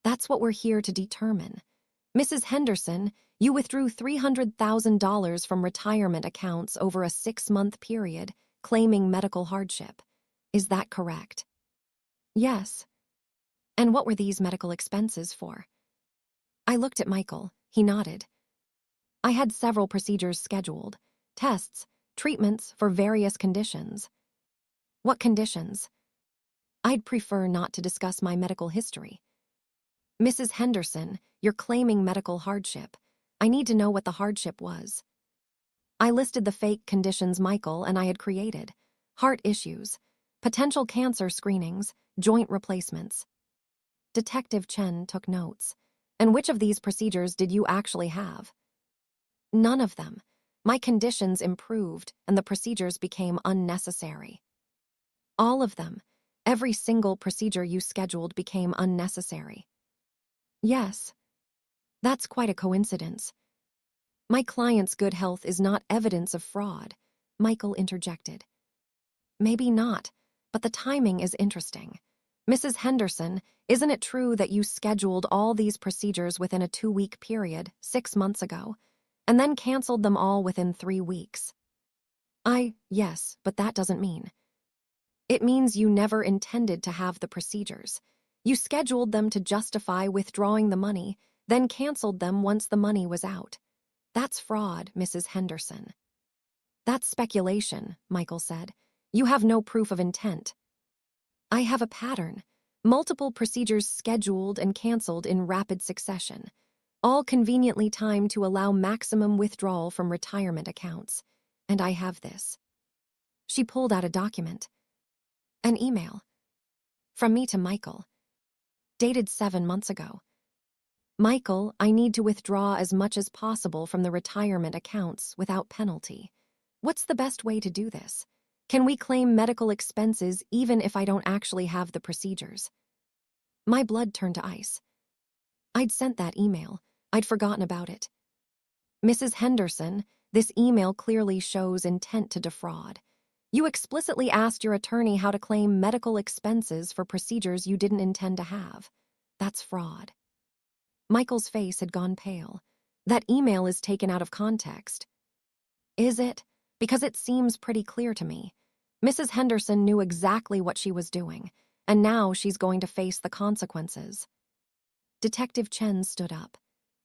That's what we're here to determine. Mrs. Henderson, you withdrew $300,000 from retirement accounts over a 6-month period, claiming medical hardship. Is that correct? Yes. And what were these medical expenses for? I looked at Michael. He nodded. I had several procedures scheduled, tests, treatments for various conditions. What conditions? I'd prefer not to discuss my medical history. Mrs. Henderson, you're claiming medical hardship. I need to know what the hardship was. I listed the fake conditions Michael and I had created. Heart issues, potential cancer screenings, joint replacements. Detective Chen took notes. And which of these procedures did you actually have? None of them. My conditions improved and the procedures became unnecessary. All of them. Every single procedure you scheduled became unnecessary. Yes, that's quite a coincidence. My client's good health is not evidence of fraud, Michael interjected. Maybe not, but the timing is interesting. Mrs. Henderson, isn't it true that you scheduled all these procedures within a 2-week period 6 months ago, and then canceled them all within 3 weeks? Yes, but that doesn't mean. It means you never intended to have the procedures. You scheduled them to justify withdrawing the money, then canceled them once the money was out. That's fraud, Mrs. Henderson. That's speculation, Michael said. You have no proof of intent. I have a pattern. Multiple procedures scheduled and canceled in rapid succession, all conveniently timed to allow maximum withdrawal from retirement accounts. And I have this. She pulled out a document. An email. From me to Michael. Dated 7 months ago. Michael, I need to withdraw as much as possible from the retirement accounts without penalty. What's the best way to do this? Can we claim medical expenses even if I don't actually have the procedures? My blood turned to ice. I'd sent that email. I'd forgotten about it. Mrs. Henderson, this email clearly shows intent to defraud. You explicitly asked your attorney how to claim medical expenses for procedures you didn't intend to have. That's fraud. Michael's face had gone pale. That email is taken out of context. Is it? Because it seems pretty clear to me. Mrs. Henderson knew exactly what she was doing, and now she's going to face the consequences. Detective Chen stood up.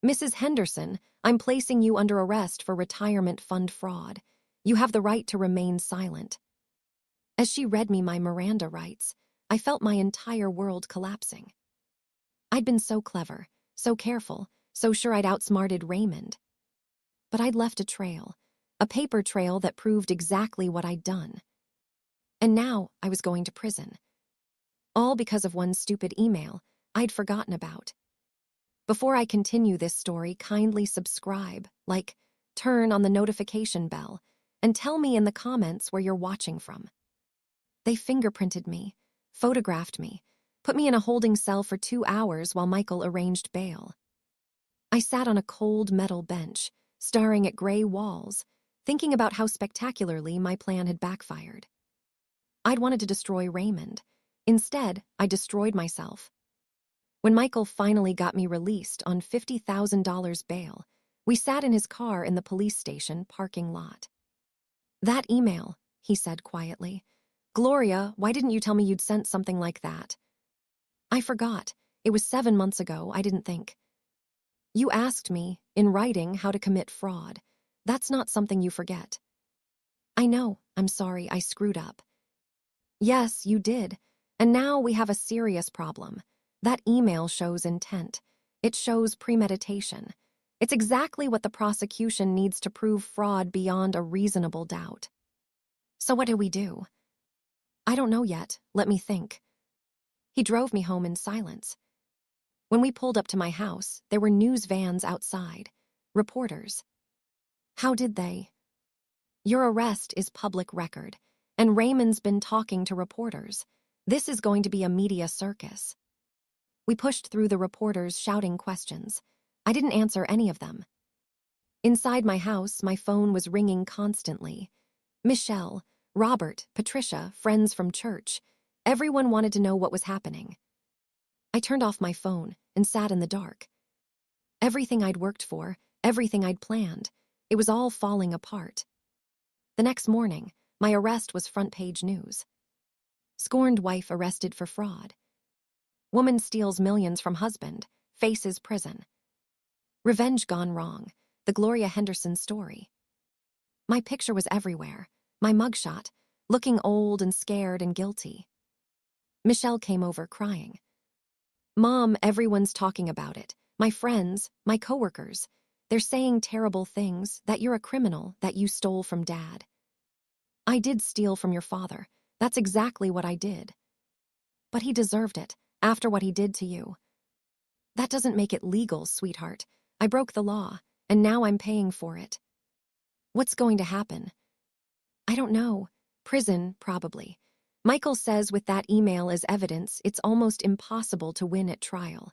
Mrs. Henderson, I'm placing you under arrest for retirement fund fraud. You have the right to remain silent. As she read me my Miranda rights, I felt my entire world collapsing. I'd been so clever, so careful, so sure I'd outsmarted Raymond. But I'd left a trail, a paper trail that proved exactly what I'd done. And now I was going to prison. All because of one stupid email I'd forgotten about. Before I continue this story, kindly subscribe, turn on the notification bell, and tell me in the comments where you're watching from. They fingerprinted me, photographed me, put me in a holding cell for 2 hours while Michael arranged bail. I sat on a cold metal bench, staring at gray walls, thinking about how spectacularly my plan had backfired. I'd wanted to destroy Raymond. Instead, I destroyed myself. When Michael finally got me released on $50,000 bail, we sat in his car in the police station parking lot. That email, he said quietly. Gloria, why didn't you tell me you'd sent something like that? I forgot. It was 7 months ago, I didn't think. You asked me, in writing, how to commit fraud. That's not something you forget. I know, I'm sorry, I screwed up. Yes, you did. And now we have a serious problem. That email shows intent. It shows premeditation. It's exactly what the prosecution needs to prove fraud beyond a reasonable doubt. So what do we do? I don't know yet. Let me think. He drove me home in silence. When we pulled up to my house, there were news vans outside. Reporters. How did they? Your arrest is public record, and Raymond's been talking to reporters. This is going to be a media circus. We pushed through the reporters shouting questions. I didn't answer any of them. Inside my house, my phone was ringing constantly. Michelle, Robert, Patricia, friends from church. Everyone wanted to know what was happening. I turned off my phone and sat in the dark. Everything I'd worked for, everything I'd planned, it was all falling apart. The next morning, my arrest was front-page news. Scorned wife arrested for fraud. Woman steals millions from husband, faces prison. Revenge gone wrong, the Gloria Henderson story. My picture was everywhere, my mugshot, looking old and scared and guilty. Michelle came over crying. Mom, everyone's talking about it. My friends, my coworkers. They're saying terrible things, that you're a criminal, that you stole from Dad. I did steal from your father. That's exactly what I did. But he deserved it, after what he did to you. That doesn't make it legal, sweetheart. I broke the law, and now I'm paying for it. What's going to happen? I don't know. Prison, probably. Michael says with that email as evidence, it's almost impossible to win at trial.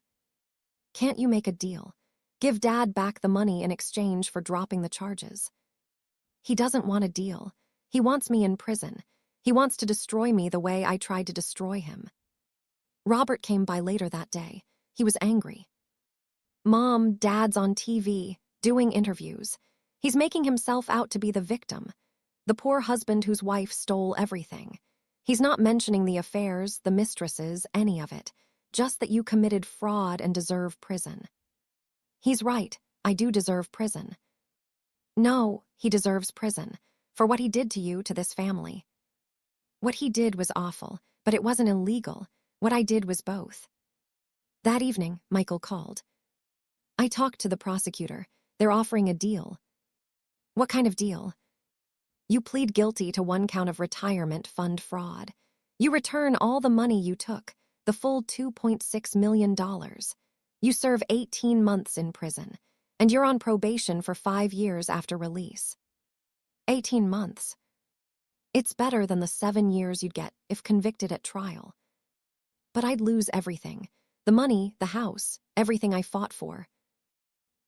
Can't you make a deal? Give Dad back the money in exchange for dropping the charges. He doesn't want a deal. He wants me in prison. He wants to destroy me the way I tried to destroy him. Robert came by later that day. He was angry. Mom, Dad's on TV, doing interviews. He's making himself out to be the victim, the poor husband whose wife stole everything. He's not mentioning the affairs, the mistresses, any of it, just that you committed fraud and deserve prison. He's right, I do deserve prison. No, he deserves prison, for what he did to you, to this family. What he did was awful, but it wasn't illegal. What I did was both. That evening, Michael called. I talked to the prosecutor. They're offering a deal. What kind of deal? You plead guilty to 1 count of retirement fund fraud. You return all the money you took, the full $2.6 million. You serve 18 months in prison, and you're on probation for 5 years after release. 18 months. It's better than the 7 years you'd get if convicted at trial. But I'd lose everything. The money, the house, everything I fought for.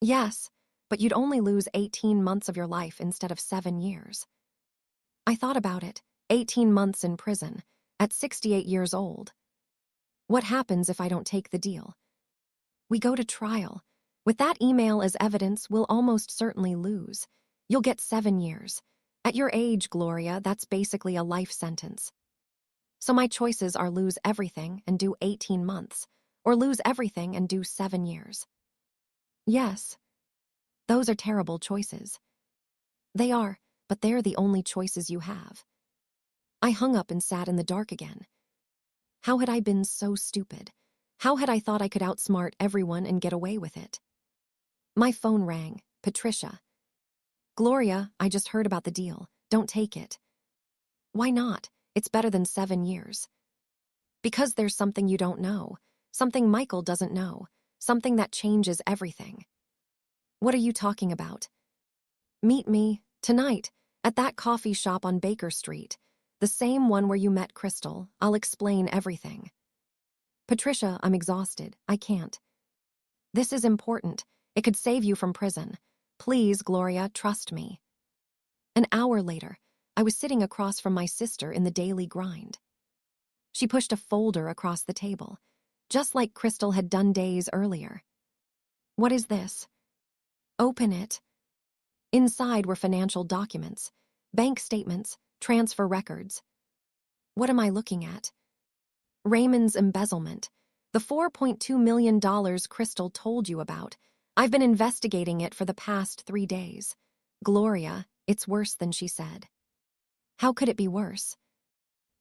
Yes, but you'd only lose 18 months of your life instead of 7 years. I thought about it. 18 months in prison, at 68 years old. What happens if I don't take the deal? We go to trial. With that email as evidence, we'll almost certainly lose. You'll get 7 years. At your age, Gloria, that's basically a life sentence. So my choices are lose everything and do 18 months, or lose everything and do 7 years. Yes. Those are terrible choices. They are, but they're the only choices you have. I hung up and sat in the dark again. How had I been so stupid? How had I thought I could outsmart everyone and get away with it? My phone rang. Patricia. Gloria, I just heard about the deal. Don't take it. Why not? It's better than 7 years. Because there's something you don't know. Something Michael doesn't know. Something that changes everything. What are you talking about? Meet me, tonight, at that coffee shop on Baker Street. The same one where you met Crystal. I'll explain everything. Patricia, I'm exhausted. I can't. This is important. It could save you from prison. Please, Gloria, trust me. An hour later, I was sitting across from my sister in the daily grind. She pushed a folder across the table, just like Crystal had done days earlier. What is this? Open it. Inside were financial documents, bank statements, transfer records. What am I looking at? Raymond's embezzlement. The $4.2 million Crystal told you about. I've been investigating it for the past 3 days. Gloria, it's worse than she said. How could it be worse?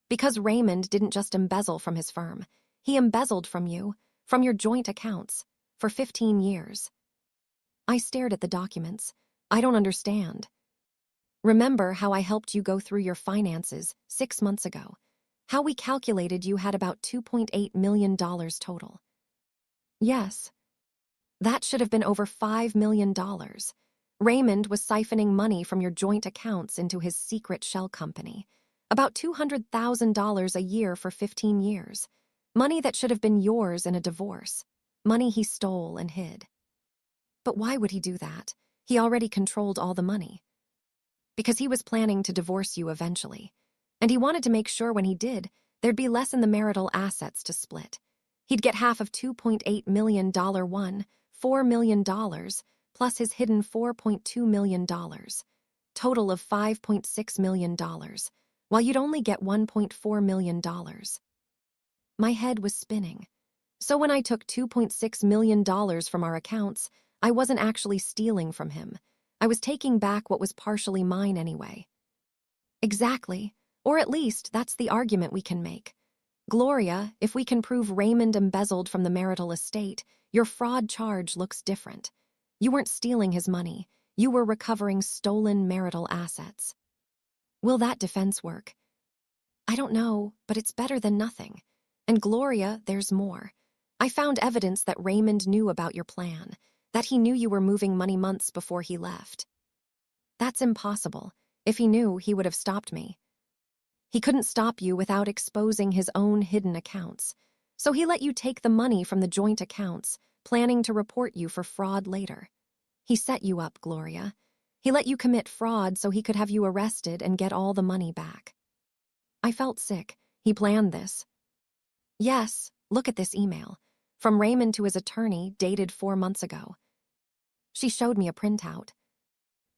Because Raymond didn't just embezzle from his firm. He embezzled from you, from your joint accounts, for 15 years. I stared at the documents. I don't understand. Remember how I helped you go through your finances 6 months ago? How we calculated you had about $2.8 million total? Yes. That should have been over $5 million. Raymond was siphoning money from your joint accounts into his secret shell company. About $200,000 a year for 15 years. Money that should have been yours in a divorce. Money he stole and hid. But why would he do that? He already controlled all the money. Because he was planning to divorce you eventually. And he wanted to make sure when he did, there'd be less in the marital assets to split. He'd get half of $2.8 million one, $4 million, plus his hidden $4.2 million. Total of $5.6 million, while you'd only get $1.4 million. My head was spinning. So when I took $2.6 million from our accounts, I wasn't actually stealing from him. I was taking back what was partially mine anyway. Exactly. Or at least that's the argument we can make. Gloria, if we can prove Raymond embezzled from the marital estate, your fraud charge looks different. You weren't stealing his money. You were recovering stolen marital assets. Will that defense work? I don't know, but it's better than nothing. And Gloria, there's more. I found evidence that Raymond knew about your plan, that he knew you were moving money months before he left. That's impossible. If he knew, he would have stopped me. He couldn't stop you without exposing his own hidden accounts. So he let you take the money from the joint accounts, planning to report you for fraud later. He set you up, Gloria. He let you commit fraud so he could have you arrested and get all the money back. I felt sick. He planned this. Yes, look at this email. From Raymond to his attorney, dated 4 months ago. She showed me a printout.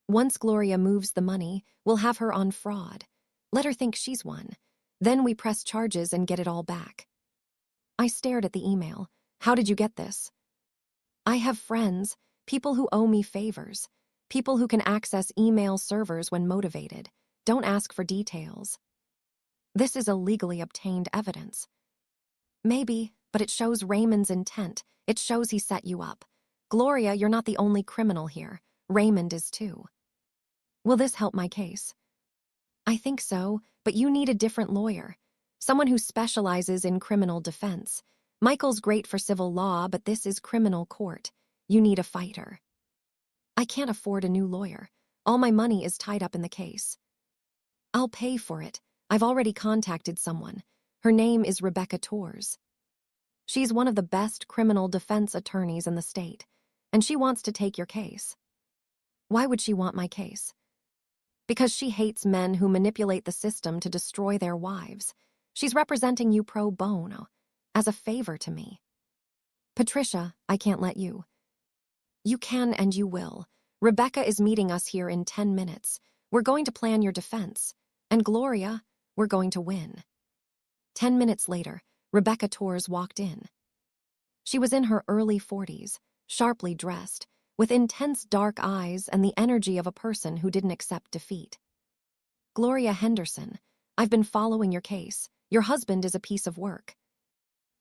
Once Gloria moves the money, we'll have her on fraud. Let her think she's won. Then we press charges and get it all back. I stared at the email. How did you get this? I have friends, people who owe me favors, people who can access email servers when motivated. Don't ask for details. This is illegally obtained evidence. Maybe, but it shows Raymond's intent. It shows he set you up. Gloria, you're not the only criminal here. Raymond is too. Will this help my case? I think so, but you need a different lawyer. Someone who specializes in criminal defense. Michael's great for civil law, but this is criminal court. You need a fighter. I can't afford a new lawyer. All my money is tied up in the case. I'll pay for it. I've already contacted someone. Her name is Rebecca Torres. She's one of the best criminal defense attorneys in the state, and she wants to take your case. Why would she want my case? Because she hates men who manipulate the system to destroy their wives. She's representing you pro bono, as a favor to me. Patricia, I can't let you. You can and you will. Rebecca is meeting us here in 10 minutes. We're going to plan your defense. And Gloria, we're going to win. 10 minutes later, Rebecca Torres walked in. She was in her early 40s, sharply dressed, with intense dark eyes and the energy of a person who didn't accept defeat. Gloria Henderson, I've been following your case. Your husband is a piece of work.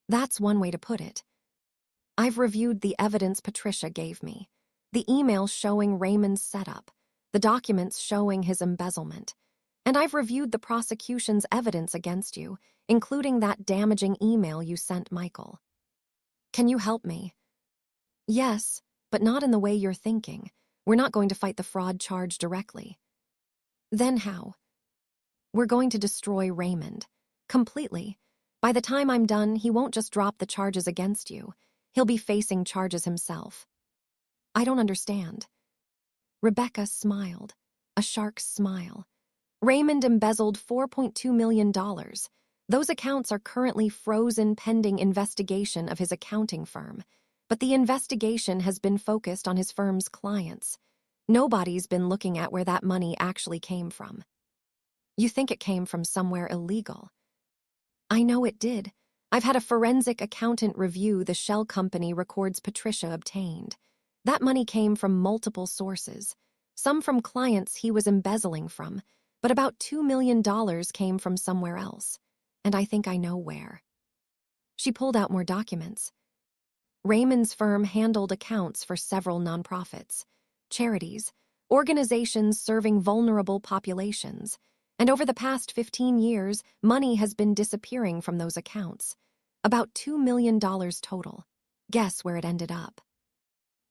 That's one way to put it. I've reviewed the evidence Patricia gave me. The email showing Raymond's setup, the documents showing his embezzlement. And I've reviewed the prosecution's evidence against you, including that damaging email you sent Michael. Can you help me? Yes, but not in the way you're thinking. We're not going to fight the fraud charge directly. Then how? We're going to destroy Raymond. Completely. By the time I'm done, he won't just drop the charges against you. He'll be facing charges himself. I don't understand. Rebecca smiled. A shark's smile. Raymond embezzled $4.2 million. Those accounts are currently frozen pending investigation of his accounting firm. But the investigation has been focused on his firm's clients. Nobody's been looking at where that money actually came from. You think it came from somewhere illegal. I know it did. I've had a forensic accountant review the shell company records Patricia obtained. That money came from multiple sources, some from clients he was embezzling from, but about $2 million came from somewhere else. And I think I know where. She pulled out more documents. Raymond's firm handled accounts for several nonprofits, charities, organizations serving vulnerable populations, and over the past 15 years, money has been disappearing from those accounts. About $2 million total. Guess where it ended up?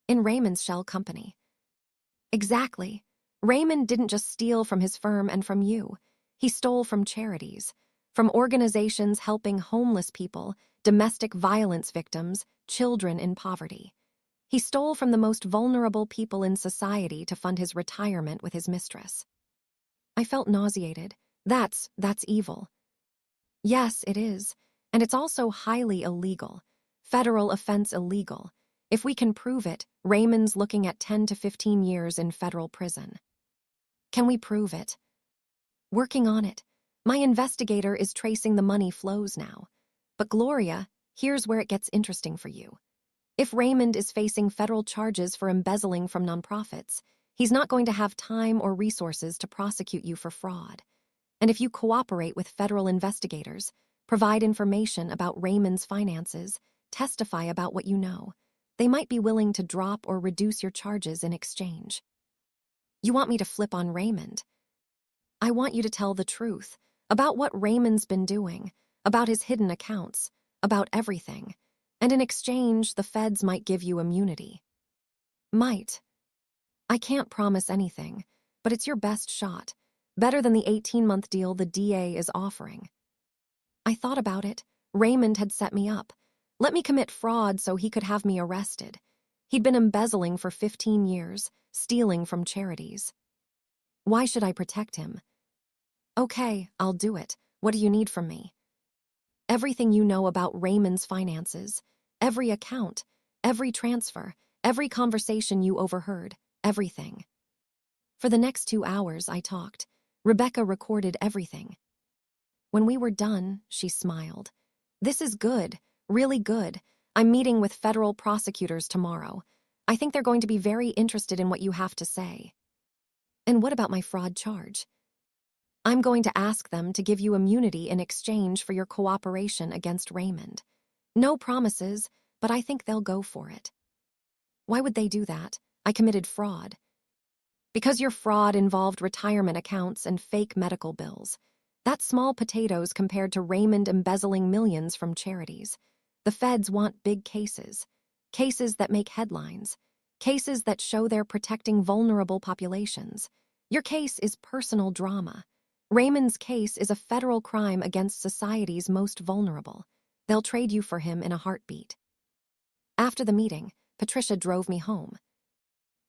In Raymond's shell company. Exactly. Raymond didn't just steal from his firm and from you. He stole from charities, from organizations helping homeless people, domestic violence victims, children in poverty. He stole from the most vulnerable people in society to fund his retirement with his mistress. I felt nauseated. That's evil. Yes, it is. And it's also highly illegal. Federal offense illegal. If we can prove it, Raymond's looking at 10 to 15 years in federal prison. Can we prove it? Working on it. My investigator is tracing the money flows now. But Gloria, here's where it gets interesting for you. If Raymond is facing federal charges for embezzling from nonprofits, he's not going to have time or resources to prosecute you for fraud. And if you cooperate with federal investigators, provide information about Raymond's finances, testify about what you know, they might be willing to drop or reduce your charges in exchange. You want me to flip on Raymond? I want you to tell the truth about what Raymond's been doing, about his hidden accounts, about everything. And in exchange, the feds might give you immunity. Might. I can't promise anything, but it's your best shot. Better than the 18-month deal the DA is offering. I thought about it. Raymond had set me up. Let me commit fraud so he could have me arrested. He'd been embezzling for 15 years, stealing from charities. Why should I protect him? Okay, I'll do it. What do you need from me? Everything you know about Raymond's finances, every account, every transfer, every conversation you overheard, everything. For the next 2 hours, I talked. Rebecca recorded everything. When we were done, she smiled. This is good, really good. I'm meeting with federal prosecutors tomorrow. I think they're going to be very interested in what you have to say. And what about my fraud charge? I'm going to ask them to give you immunity in exchange for your cooperation against Raymond. No promises, but I think they'll go for it. Why would they do that? I committed fraud. Because your fraud involved retirement accounts and fake medical bills. That's small potatoes compared to Raymond embezzling millions from charities. The feds want big cases. Cases that make headlines. Cases that show they're protecting vulnerable populations. Your case is personal drama. Raymond's case is a federal crime against society's most vulnerable. They'll trade you for him in a heartbeat. After the meeting, Patricia drove me home.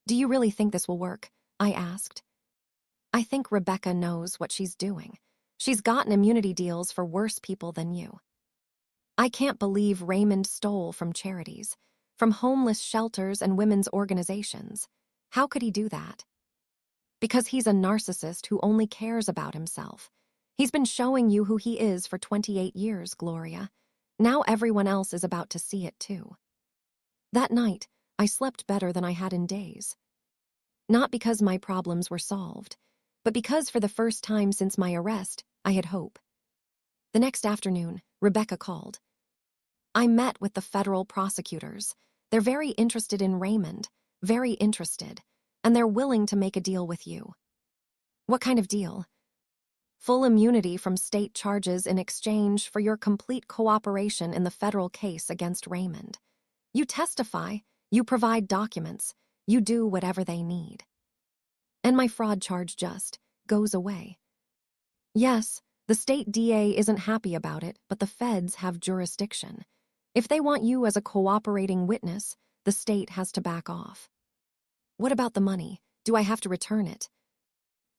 Do you really think this will work? I asked. I think Rebecca knows what she's doing. She's gotten immunity deals for worse people than you. I can't believe Raymond stole from charities, from homeless shelters and women's organizations. How could he do that? Because he's a narcissist who only cares about himself. He's been showing you who he is for 28 years, Gloria. Now everyone else is about to see it too. That night, I slept better than I had in days. Not because my problems were solved, but because for the first time since my arrest, I had hope. The next afternoon, Rebecca called. I met with the federal prosecutors. They're very interested in Raymond, very interested, and they're willing to make a deal with you. What kind of deal? Full immunity from state charges in exchange for your complete cooperation in the federal case against Raymond. You testify, you provide documents, you do whatever they need. And my fraud charge just goes away. Yes, the state DA isn't happy about it, but the feds have jurisdiction. If they want you as a cooperating witness, the state has to back off. What about the money? Do I have to return it?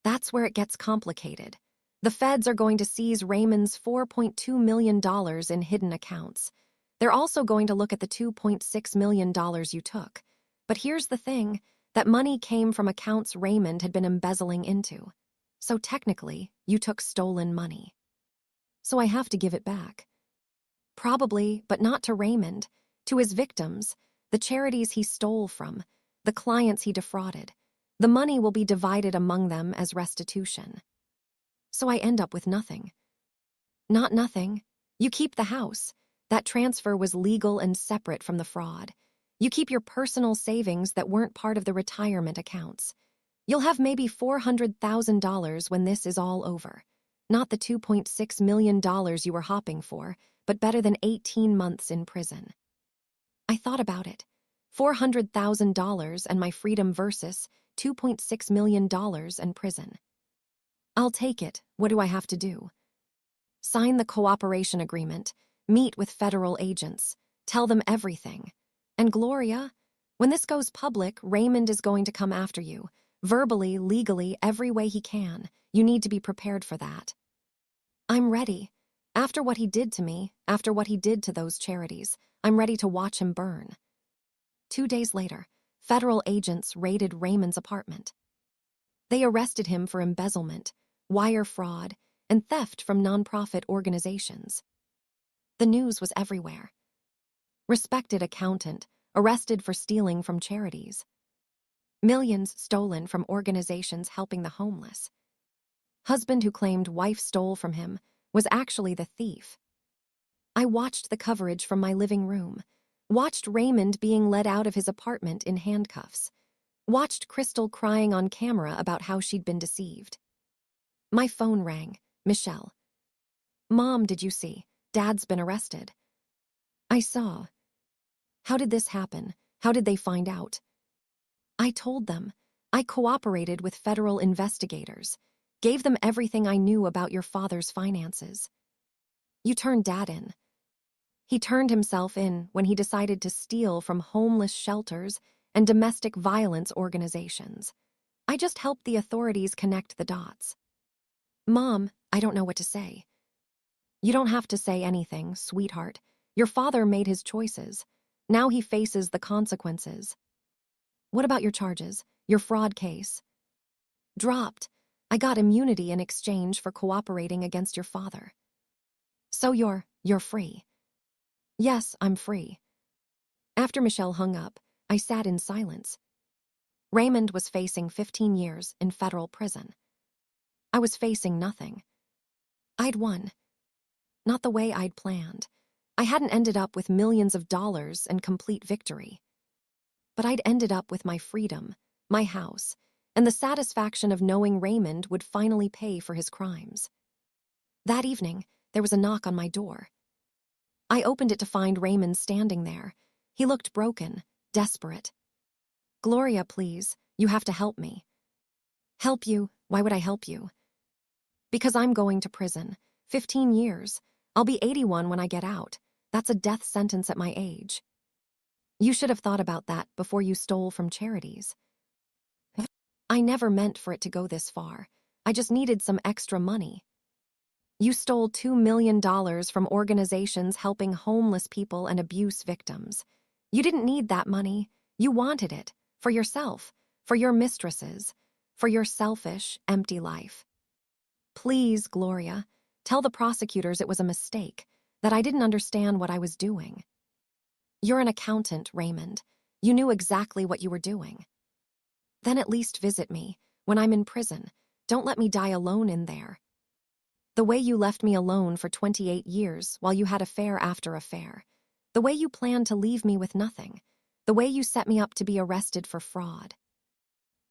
That's where it gets complicated. The feds are going to seize Raymond's $4.2 million in hidden accounts. They're also going to look at the $2.6 million you took. But here's the thing, that money came from accounts Raymond had been embezzling into. So technically, you took stolen money. So I have to give it back. Probably, but not to Raymond, to his victims, the charities he stole from, the clients he defrauded. The money will be divided among them as restitution. So I end up with nothing. Not nothing. You keep the house. That transfer was legal and separate from the fraud. You keep your personal savings that weren't part of the retirement accounts. You'll have maybe $400,000 when this is all over. Not the $2.6 million you were hopping for, but better than 18 months in prison. I thought about it. $400,000 and my freedom versus $2.6 million and prison. I'll take it. What do I have to do? Sign the cooperation agreement, meet with federal agents, tell them everything. And Gloria, when this goes public, Raymond is going to come after you, verbally, legally, every way he can. You need to be prepared for that. I'm ready. After what he did to me, after what he did to those charities, I'm ready to watch him burn. 2 days later, federal agents raided Raymond's apartment. They arrested him for embezzlement, wire fraud, and theft from nonprofit organizations. The news was everywhere. Respected accountant, arrested for stealing from charities. Millions stolen from organizations helping the homeless. Husband who claimed wife stole from him was actually the thief. I watched the coverage from my living room, watched Raymond being led out of his apartment in handcuffs, watched Crystal crying on camera about how she'd been deceived. My phone rang. Michelle. Mom, did you see? Dad's been arrested. I saw. How did this happen? How did they find out? I told them. I cooperated with federal investigators. Gave them everything I knew about your father's finances. You turned Dad in. He turned himself in when he decided to steal from homeless shelters and domestic violence organizations. I just helped the authorities connect the dots. Mom, I don't know what to say. You don't have to say anything, sweetheart. Your father made his choices. Now he faces the consequences. What about your charges? Your fraud case? Dropped. I got immunity in exchange for cooperating against your father. So you're free. Yes, I'm free. After Michelle hung up, I sat in silence. Raymond was facing 15 years in federal prison. I was facing nothing. I'd won. Not the way I'd planned. I hadn't ended up with millions of dollars and complete victory. But I'd ended up with my freedom, my house, and the satisfaction of knowing Raymond would finally pay for his crimes. That evening, there was a knock on my door. I opened it to find Raymond standing there. He looked broken, desperate. Gloria, please, you have to help me. Help you? Why would I help you? Because I'm going to prison. 15 years. I'll be 81 when I get out. That's a death sentence at my age. You should have thought about that before you stole from charities. I never meant for it to go this far. I just needed some extra money. You stole $2 million from organizations helping homeless people and abuse victims. You didn't need that money. You wanted it. For yourself. For your mistresses. For your selfish, empty life. Please, Gloria, tell the prosecutors it was a mistake, that I didn't understand what I was doing. You're an accountant, Raymond. You knew exactly what you were doing. Then at least visit me, when I'm in prison. Don't let me die alone in there. The way you left me alone for 28 years while you had affair after affair. The way you planned to leave me with nothing. The way you set me up to be arrested for fraud.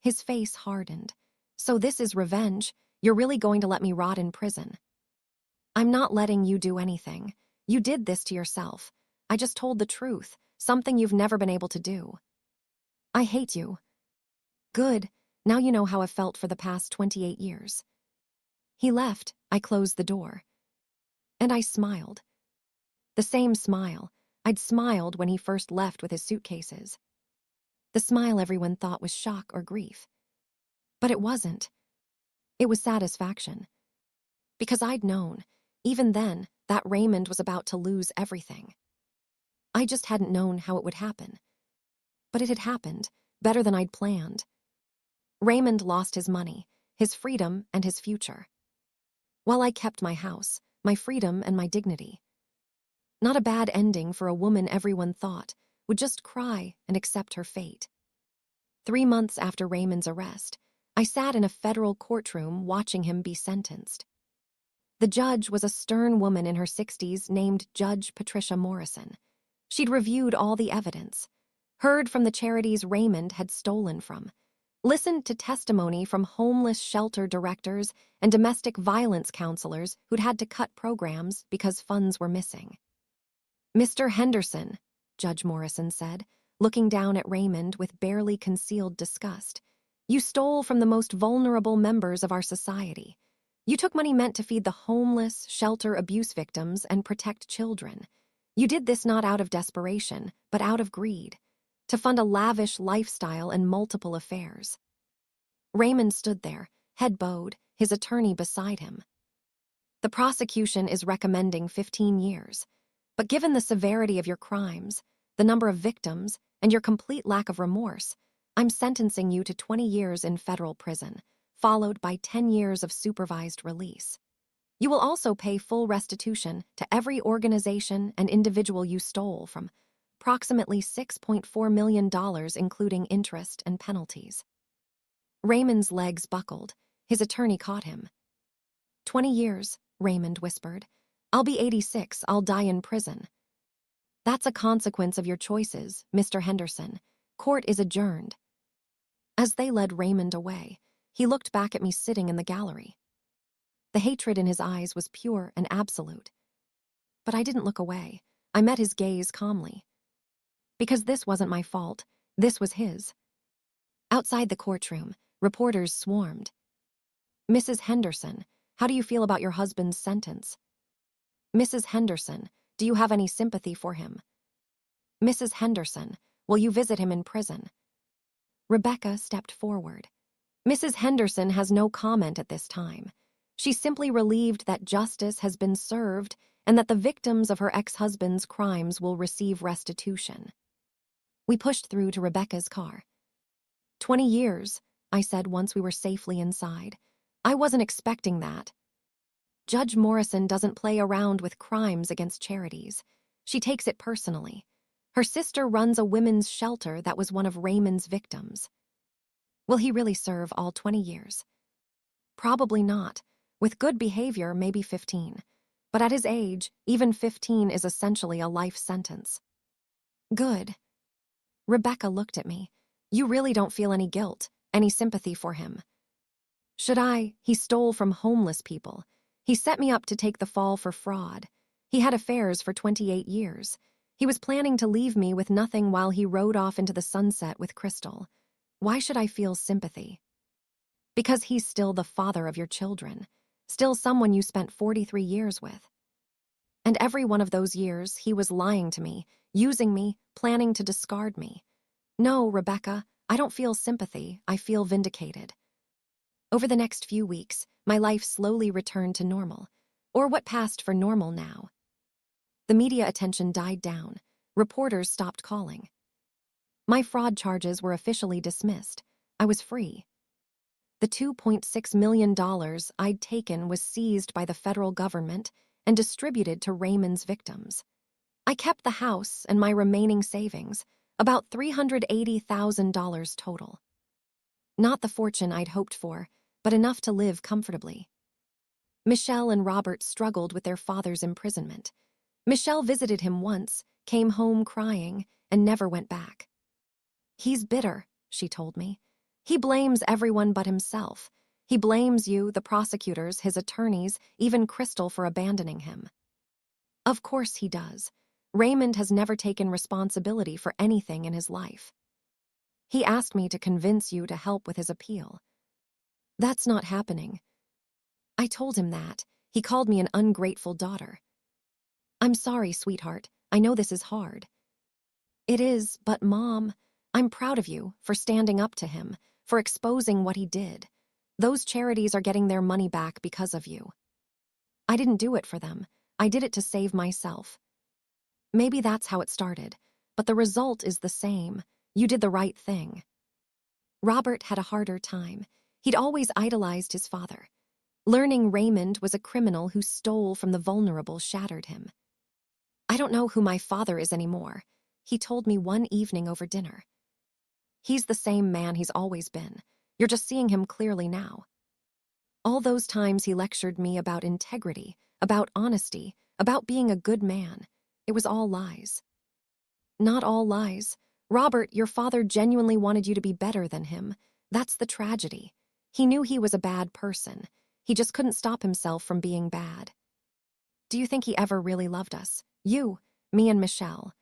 His face hardened. So this is revenge? You're really going to let me rot in prison? I'm not letting you do anything. You did this to yourself. I just told the truth, something you've never been able to do. I hate you. Good. Now you know how I've felt for the past 28 years. He left. I closed the door. And I smiled. The same smile I'd smiled when he first left with his suitcases. The smile everyone thought was shock or grief. But it wasn't. It was satisfaction. Because I'd known, even then, that Raymond was about to lose everything. I just hadn't known how it would happen. But it had happened, better than I'd planned. Raymond lost his money, his freedom, and his future. While I kept my house, my freedom, and my dignity. Not a bad ending for a woman everyone thought would just cry and accept her fate. 3 months after Raymond's arrest, I sat in a federal courtroom watching him be sentenced. The judge was a stern woman in her 60s named Judge Patricia Morrison. She'd reviewed all the evidence, heard from the charities Raymond had stolen from, listened to testimony from homeless shelter directors and domestic violence counselors who'd had to cut programs because funds were missing. Mr. Henderson, Judge Morrison said, looking down at Raymond with barely concealed disgust, you stole from the most vulnerable members of our society. You took money meant to feed the homeless, shelter abuse victims, and protect children. You did this not out of desperation, but out of greed, to fund a lavish lifestyle and multiple affairs. Raymond stood there, head bowed, his attorney beside him. The prosecution is recommending 15 years, but given the severity of your crimes, the number of victims, and your complete lack of remorse, I'm sentencing you to 20 years in federal prison, followed by 10 years of supervised release. You will also pay full restitution to every organization and individual you stole from, approximately $6.4 million including interest and penalties. Raymond's legs buckled. His attorney caught him. 20 years, Raymond whispered. I'll be 86, I'll die in prison. That's a consequence of your choices, Mr. Henderson. Court is adjourned. As they led Raymond away, he looked back at me sitting in the gallery. The hatred in his eyes was pure and absolute. But I didn't look away. I met his gaze calmly. Because this wasn't my fault, this was his. Outside the courtroom, reporters swarmed. Mrs. Henderson, how do you feel about your husband's sentence? Mrs. Henderson, do you have any sympathy for him? Mrs. Henderson, will you visit him in prison? Rebecca stepped forward. Mrs. Henderson has no comment at this time. She's simply relieved that justice has been served and that the victims of her ex-husband's crimes will receive restitution. We pushed through to Rebecca's car. 20 years, I said once we were safely inside. I wasn't expecting that. Judge Morrison doesn't play around with crimes against charities. She takes it personally. Her sister runs a women's shelter that was one of Raymond's victims. Will he really serve all 20 years? Probably not. With good behavior, maybe 15. But at his age, even 15 is essentially a life sentence. Good. Rebecca looked at me. You really don't feel any guilt, any sympathy for him. Should I? He stole from homeless people. He set me up to take the fall for fraud. He had affairs for 28 years. He was planning to leave me with nothing while he rode off into the sunset with Crystal. Why should I feel sympathy? Because he's still the father of your children, still someone you spent 43 years with. And every one of those years, he was lying to me, using me, planning to discard me. No, Rebecca, I don't feel sympathy, I feel vindicated. Over the next few weeks, my life slowly returned to normal, or what passed for normal now. The media attention died down. Reporters stopped calling. My fraud charges were officially dismissed. I was free. The $2.6 million I'd taken was seized by the federal government and distributed to Raymond's victims. I kept the house and my remaining savings, about $380,000 total. Not the fortune I'd hoped for, but enough to live comfortably. Michelle and Robert struggled with their father's imprisonment. Michelle visited him once, came home crying, and never went back. He's bitter, she told me. He blames everyone but himself. He blames you, the prosecutors, his attorneys, even Crystal for abandoning him. Of course he does. Raymond has never taken responsibility for anything in his life. He asked me to convince you to help with his appeal. That's not happening. I told him that. He called me an ungrateful daughter. I'm sorry, sweetheart. I know this is hard. It is, but Mom, I'm proud of you for standing up to him, for exposing what he did. Those charities are getting their money back because of you. I didn't do it for them. I did it to save myself. Maybe that's how it started, but the result is the same. You did the right thing. Robert had a harder time. He'd always idolized his father. Learning Raymond was a criminal who stole from the vulnerable shattered him. I don't know who my father is anymore, he told me one evening over dinner. He's the same man he's always been. You're just seeing him clearly now. All those times he lectured me about integrity, about honesty, about being a good man, it was all lies. Not all lies. Robert, your father genuinely wanted you to be better than him. That's the tragedy. He knew he was a bad person. He just couldn't stop himself from being bad. Do you think he ever really loved us? You, me and Michelle.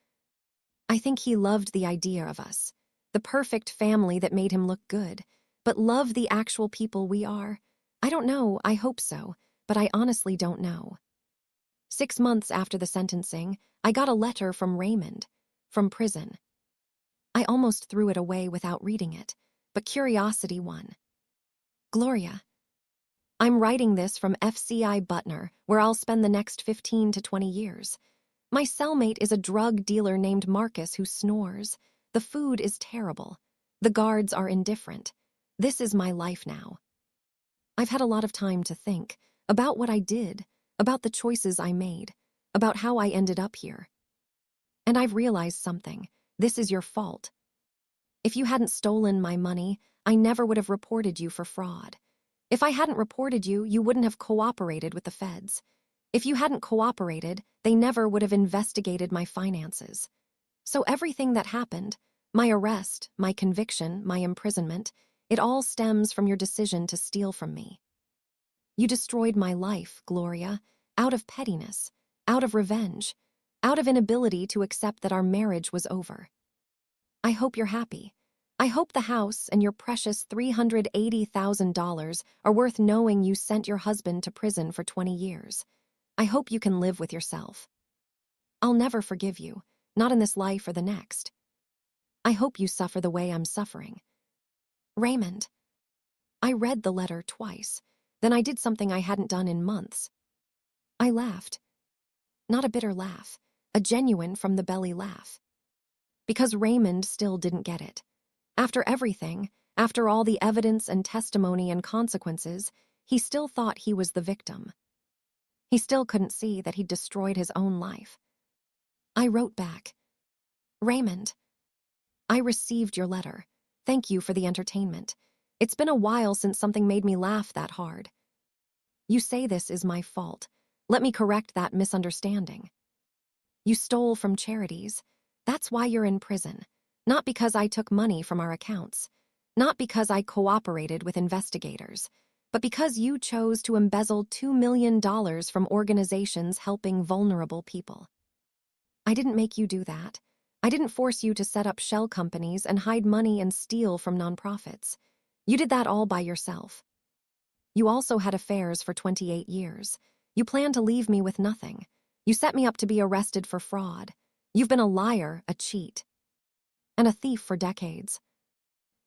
I think he loved the idea of us, the perfect family that made him look good, but love the actual people we are. I don't know, I hope so, but I honestly don't know. 6 months after the sentencing, I got a letter from Raymond, from prison. I almost threw it away without reading it, but curiosity won. Gloria. I'm writing this from FCI Butner, where I'll spend the next 15 to 20 years. My cellmate is a drug dealer named Marcus who snores. The food is terrible. The guards are indifferent. This is my life now. I've had a lot of time to think about what I did, about the choices I made, about how I ended up here. And I've realized something. This is your fault. If you hadn't stolen my money, I never would have reported you for fraud. If I hadn't reported you, you wouldn't have cooperated with the feds. If you hadn't cooperated, they never would have investigated my finances. So everything that happened, my arrest, my conviction, my imprisonment, it all stems from your decision to steal from me. You destroyed my life, Gloria, out of pettiness, out of revenge, out of inability to accept that our marriage was over. I hope you're happy. I hope the house and your precious $380,000 are worth knowing you sent your husband to prison for 20 years. I hope you can live with yourself. I'll never forgive you, not in this life or the next. I hope you suffer the way I'm suffering. Raymond. I read the letter twice. Then I did something I hadn't done in months. I laughed. Not a bitter laugh, a genuine from-the-belly laugh. Because Raymond still didn't get it. After everything, after all the evidence and testimony and consequences, he still thought he was the victim. He still couldn't see that he'd destroyed his own life. I wrote back, Raymond, I received your letter. Thank you for the entertainment. It's been a while since something made me laugh that hard. You say this is my fault. Let me correct that misunderstanding. You stole from charities. That's why you're in prison. Not because I took money from our accounts. Not because I cooperated with investigators. But because you chose to embezzle $2 million from organizations helping vulnerable people. I didn't make you do that. I didn't force you to set up shell companies and hide money and steal from nonprofits. You did that all by yourself. You also had affairs for 28 years. You planned to leave me with nothing. You set me up to be arrested for fraud. You've been a liar, a cheat, and a thief for decades.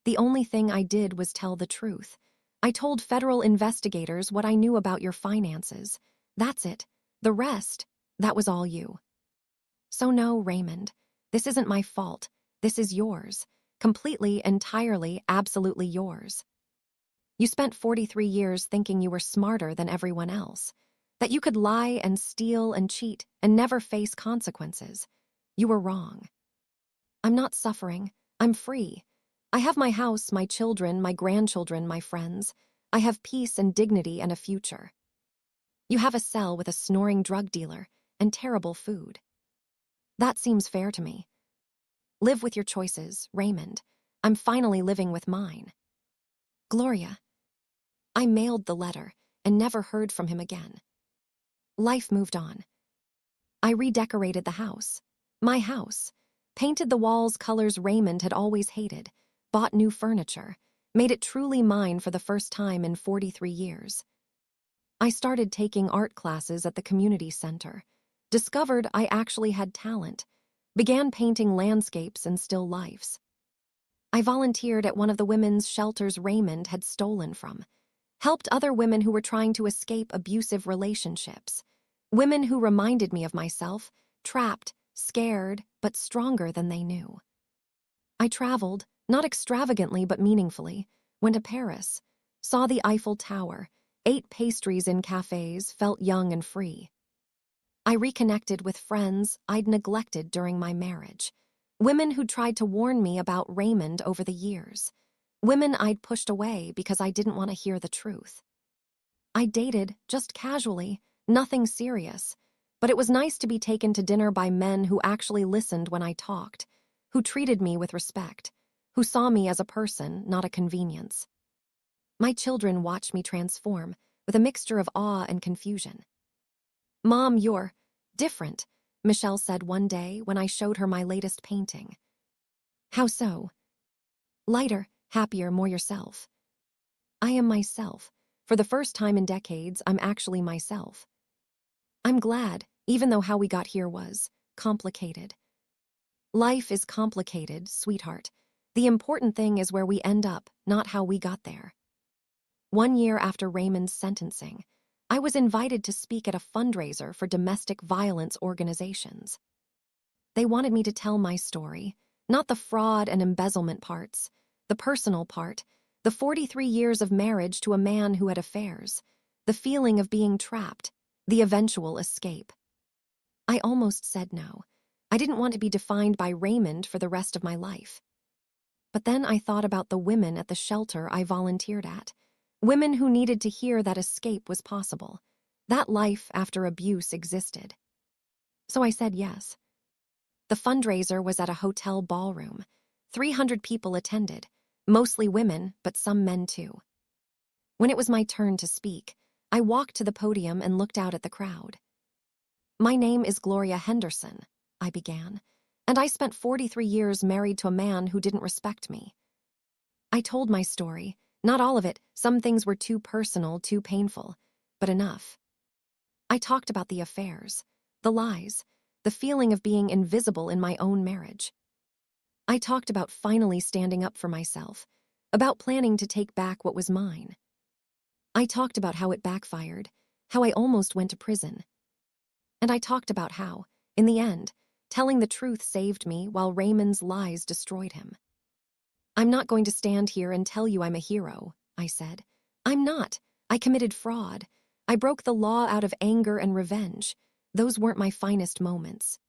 The only thing I did was tell the truth. I told federal investigators what I knew about your finances. That's it. The rest, that was all you. So no, Raymond, this isn't my fault. This is yours. Completely, entirely, absolutely yours. You spent 43 years thinking you were smarter than everyone else, that you could lie and steal and cheat and never face consequences. You were wrong. I'm not suffering. I'm free. I have my house, my children, my grandchildren, my friends. I have peace and dignity and a future. You have a cell with a snoring drug dealer and terrible food. That seems fair to me. Live with your choices, Raymond. I'm finally living with mine. Gloria. I mailed the letter and never heard from him again. Life moved on. I redecorated the house. My house. Painted the walls colors Raymond had always hated. Bought new furniture. Made it truly mine for the first time in 43 years. I started taking art classes at the community center. Discovered I actually had talent. Began painting landscapes and still lifes. I volunteered at one of the women's shelters Raymond had stolen from. Helped other women who were trying to escape abusive relationships. Women who reminded me of myself, trapped, scared, but stronger than they knew. I traveled, not extravagantly but meaningfully, went to Paris, saw the Eiffel Tower, ate pastries in cafes, felt young and free. I reconnected with friends I'd neglected during my marriage. Women who tried to warn me about Raymond over the years. Women I'd pushed away because I didn't want to hear the truth. I dated, just casually, nothing serious, but it was nice to be taken to dinner by men who actually listened when I talked, who treated me with respect, who saw me as a person, not a convenience. My children watch me transform, with a mixture of awe and confusion. Mom, you're different, Michelle said one day when I showed her my latest painting. How so? Lighter, happier, more yourself. I am myself. For the first time in decades, I'm actually myself. I'm glad, even though how we got here was complicated. Life is complicated, sweetheart. The important thing is where we end up, not how we got there. 1 year after Raymond's sentencing, I was invited to speak at a fundraiser for domestic violence organizations. They wanted me to tell my story, not the fraud and embezzlement parts, the personal part, the 43 years of marriage to a man who had affairs, the feeling of being trapped, the eventual escape. I almost said no. I didn't want to be defined by Raymond for the rest of my life. But then I thought about the women at the shelter I volunteered at, women who needed to hear that escape was possible, that life after abuse existed. So I said yes. The fundraiser was at a hotel ballroom. 300 people attended, mostly women, but some men too. When it was my turn to speak, I walked to the podium and looked out at the crowd. My name is Gloria Henderson, I began, and I spent 43 years married to a man who didn't respect me. I told my story. Not all of it. Some things were too personal, too painful. But enough. I talked about the affairs, the lies, the feeling of being invisible in my own marriage. I talked about finally standing up for myself, about planning to take back what was mine. I talked about how it backfired, how I almost went to prison. And I talked about how, in the end, telling the truth saved me while Raymond's lies destroyed him. I'm not going to stand here and tell you I'm a hero, I said. I'm not. I committed fraud. I broke the law out of anger and revenge. Those weren't my finest moments.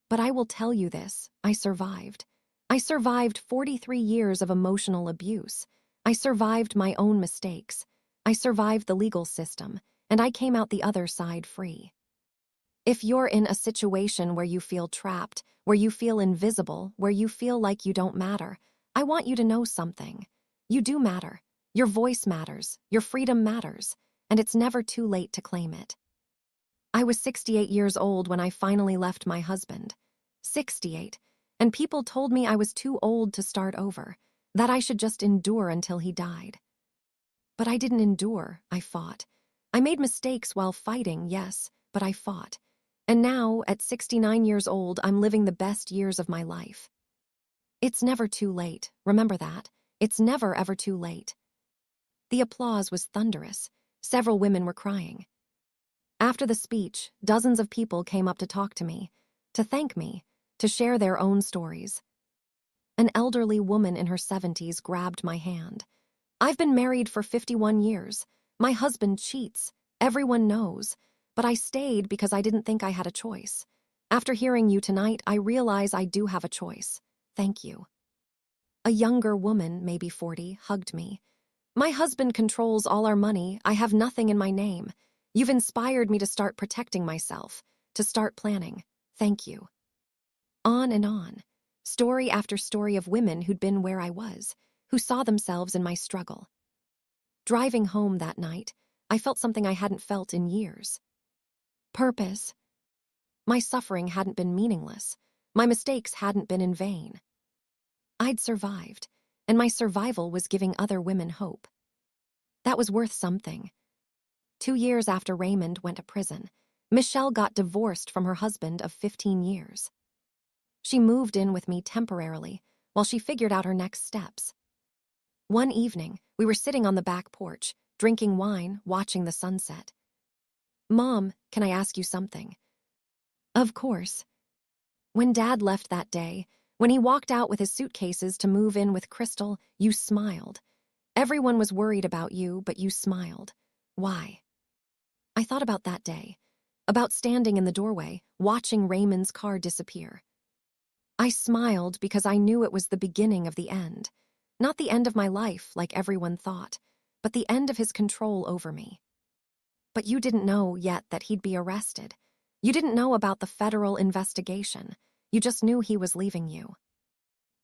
But I will tell you this, I survived. I survived 43 years of emotional abuse. I survived my own mistakes. I survived the legal system, and I came out the other side free. If you're in a situation where you feel trapped, where you feel invisible, where you feel like you don't matter, I want you to know something. You do matter. Your voice matters. Your freedom matters. And it's never too late to claim it. I was 68 years old when I finally left my husband. 68. And people told me I was too old to start over, that I should just endure until he died. But I didn't endure, I fought. I made mistakes while fighting, yes, but I fought. And now, at 69 years old, I'm living the best years of my life. It's never too late, remember that. It's never ever too late. The applause was thunderous. Several women were crying. After the speech, dozens of people came up to talk to me, to thank me, to share their own stories. An elderly woman in her 70s grabbed my hand. I've been married for 51 years. My husband cheats. Everyone knows. But I stayed because I didn't think I had a choice. After hearing you tonight, I realize I do have a choice. Thank you. A younger woman, maybe 40, hugged me. My husband controls all our money. I have nothing in my name. You've inspired me to start protecting myself, to start planning. Thank you. On and on. Story after story of women who'd been where I was, who saw themselves in my struggle. Driving home that night, I felt something I hadn't felt in years. Purpose. My suffering hadn't been meaningless. My mistakes hadn't been in vain. I'd survived, and my survival was giving other women hope. That was worth something. 2 years after Raymond went to prison, Michelle got divorced from her husband of 15 years. She moved in with me temporarily while she figured out her next steps. One evening, we were sitting on the back porch, drinking wine, watching the sunset. Mom, can I ask you something? Of course. When Dad left that day, when he walked out with his suitcases to move in with Crystal, you smiled. Everyone was worried about you, but you smiled. Why? I thought about that day, about standing in the doorway, watching Raymond's car disappear. I smiled because I knew it was the beginning of the end. Not the end of my life, like everyone thought, but the end of his control over me. But you didn't know yet that he'd be arrested. You didn't know about the federal investigation. You just knew he was leaving you.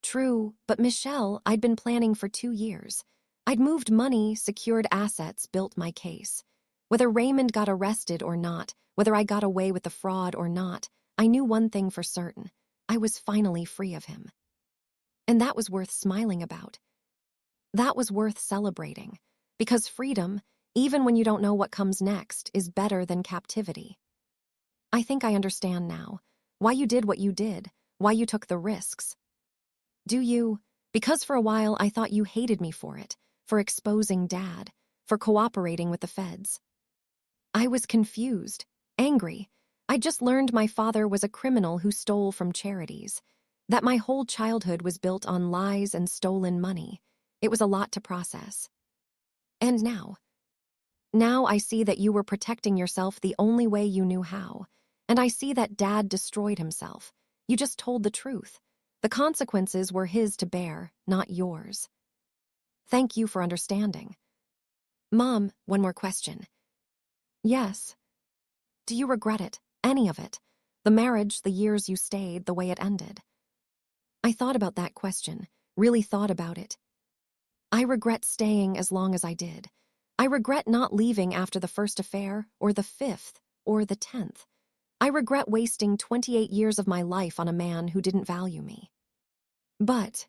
True, but Michelle, I'd been planning for 2 years. I'd moved money, secured assets, built my case. Whether Raymond got arrested or not, whether I got away with the fraud or not, I knew one thing for certain. I was finally free of him. And that was worth smiling about. That was worth celebrating. Because freedom, even when you don't know what comes next, is better than captivity. I think I understand now why you did what you did, why you took the risks. Do you? Because for a while I thought you hated me for it, for exposing Dad, for cooperating with the feds. I was confused, angry. I just learned my father was a criminal who stole from charities, that my whole childhood was built on lies and stolen money. It was a lot to process. And now I see that you were protecting yourself the only way you knew how. And I see that Dad destroyed himself. You just told the truth. The consequences were his to bear, not yours. Thank you for understanding. Mom, one more question. Yes. Do you regret it? Any of it? The marriage, the years you stayed, the way it ended? I thought about that question, really thought about it. I regret staying as long as I did. I regret not leaving after the first affair, or the 5th, or the 10th. I regret wasting 28 years of my life on a man who didn't value me. But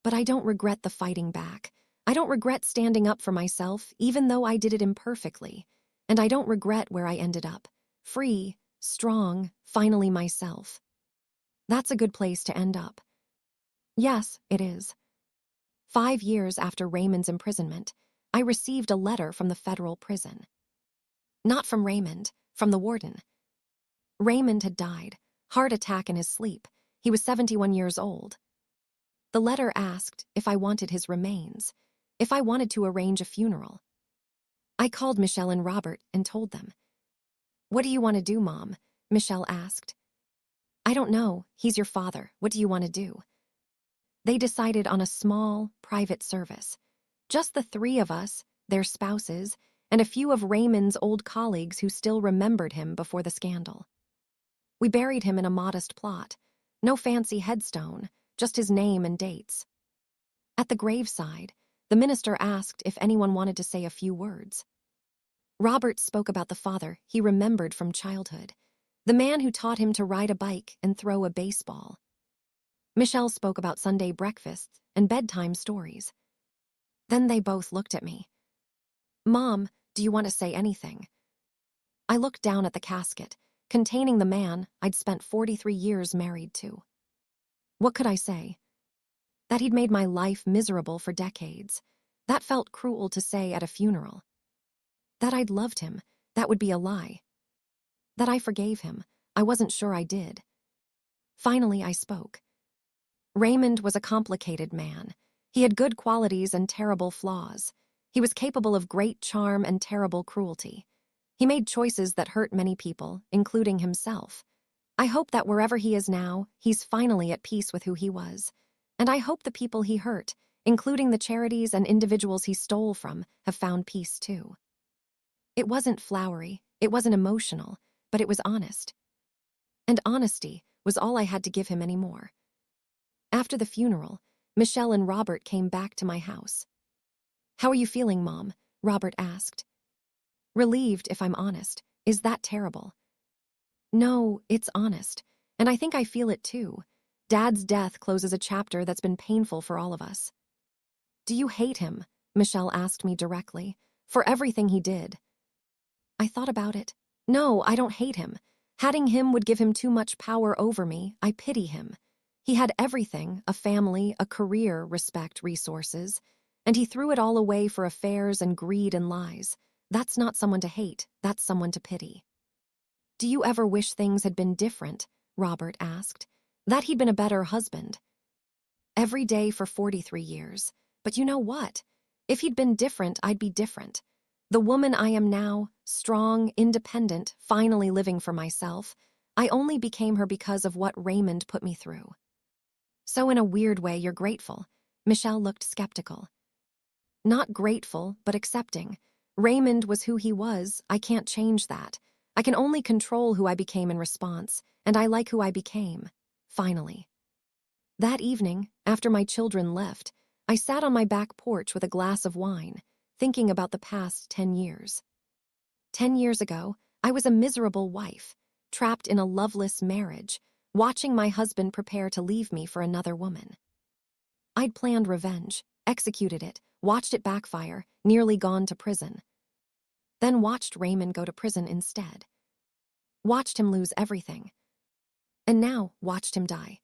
But I don't regret the fighting back. I don't regret standing up for myself, even though I did it imperfectly. And I don't regret where I ended up. Free, strong, finally myself. That's a good place to end up. Yes, it is. 5 years after Raymond's imprisonment, I received a letter from the federal prison. Not from Raymond, from the warden. Raymond had died, heart attack in his sleep. He was 71 years old. The letter asked if I wanted his remains, if I wanted to arrange a funeral. I called Michelle and Robert and told them. "What do you want to do, Mom?" Michelle asked. "I don't know. He's your father. What do you want to do?" They decided on a small, private service. Just the 3 of us, their spouses, and a few of Raymond's old colleagues who still remembered him before the scandal. We buried him in a modest plot. No fancy headstone, just his name and dates. At the graveside, the minister asked if anyone wanted to say a few words. Robert spoke about the father he remembered from childhood, the man who taught him to ride a bike and throw a baseball. Michelle spoke about Sunday breakfasts and bedtime stories. Then they both looked at me. "Mom, do you want to say anything?" I looked down at the casket, containing the man I'd spent 43 years married to. What could I say? That he'd made my life miserable for decades. That felt cruel to say at a funeral. That I'd loved him, that would be a lie. That I forgave him, I wasn't sure I did. Finally, I spoke. Raymond was a complicated man. He had good qualities and terrible flaws. He was capable of great charm and terrible cruelty. He made choices that hurt many people, including himself. I hope that wherever he is now, he's finally at peace with who he was. And I hope the people he hurt, including the charities and individuals he stole from, have found peace too. It wasn't flowery, it wasn't emotional, but it was honest. And honesty was all I had to give him anymore. After the funeral, Michelle and Robert came back to my house. "How are you feeling, Mom?" Robert asked. "Relieved, if I'm honest. Is that terrible?" "No, it's honest. And I think I feel it too. Dad's death closes a chapter that's been painful for all of us." "Do you hate him?" Michelle asked me directly. "For everything he did?" I thought about it. No, I don't hate him. Hating him would give him too much power over me. I pity him. He had everything, a family, a career, respect, resources. And he threw it all away for affairs and greed and lies. That's not someone to hate, that's someone to pity. "Do you ever wish things had been different?" Robert asked. "That he'd been a better husband." "Every day for 43 years. But you know what? If he'd been different, I'd be different. The woman I am now, strong, independent, finally living for myself, I only became her because of what Raymond put me through." "So in a weird way, you're grateful." Michelle looked skeptical. "Not grateful, but accepting. Raymond was who he was. I can't change that. I can only control who I became in response, and I like who I became. Finally." That evening, after my children left, I sat on my back porch with a glass of wine, thinking about the past 10 years. 10 years ago, I was a miserable wife, trapped in a loveless marriage, watching my husband prepare to leave me for another woman. I'd planned revenge, executed it, watched it backfire, nearly gone to prison. Then watched Raymond go to prison instead. Watched him lose everything. And now watched him die.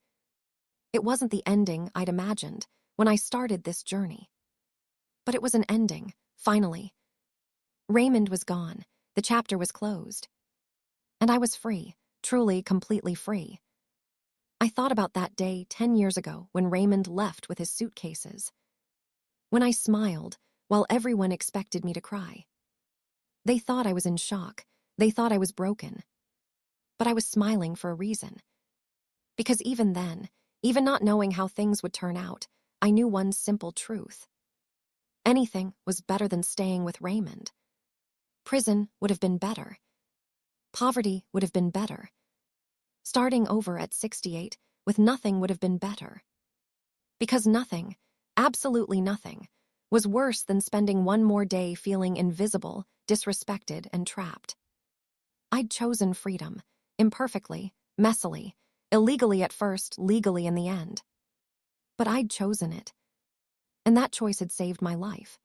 It wasn't the ending I'd imagined when I started this journey. But it was an ending, finally. Raymond was gone. The chapter was closed. And I was free, truly, completely free. I thought about that day 10 years ago when Raymond left with his suitcases. When I smiled, while everyone expected me to cry. They thought I was in shock. They thought I was broken. But I was smiling for a reason. Because even then, even not knowing how things would turn out, I knew one simple truth. Anything was better than staying with Raymond. Prison would have been better. Poverty would have been better. Starting over at 68 with nothing would have been better. Because nothing, absolutely nothing, was worse than spending one more day feeling invisible, disrespected, and trapped. I'd chosen freedom, imperfectly, messily, illegally at first, legally in the end. But I'd chosen it. And that choice had saved my life.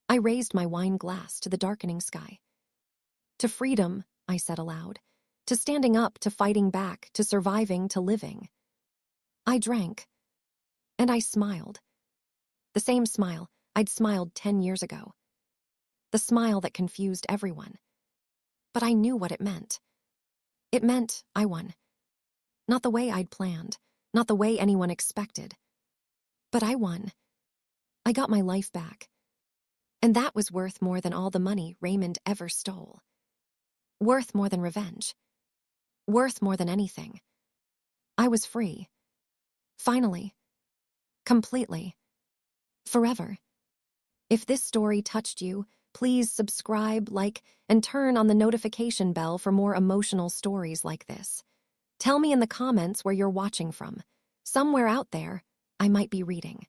I raised my wine glass to the darkening sky. To freedom, I said aloud. To standing up, to fighting back, to surviving, to living. I drank. And I smiled. The same smile I'd smiled 10 years ago. The smile that confused everyone. But I knew what it meant. It meant I won. Not the way I'd planned, not the way anyone expected. But I won. I got my life back. And that was worth more than all the money Raymond ever stole. Worth more than revenge. Worth more than anything. I was free. Finally. Completely. Forever. If this story touched you, please subscribe, like, and turn on the notification bell for more emotional stories like this. Tell me in the comments where you're watching from. Somewhere out there, I might be reading.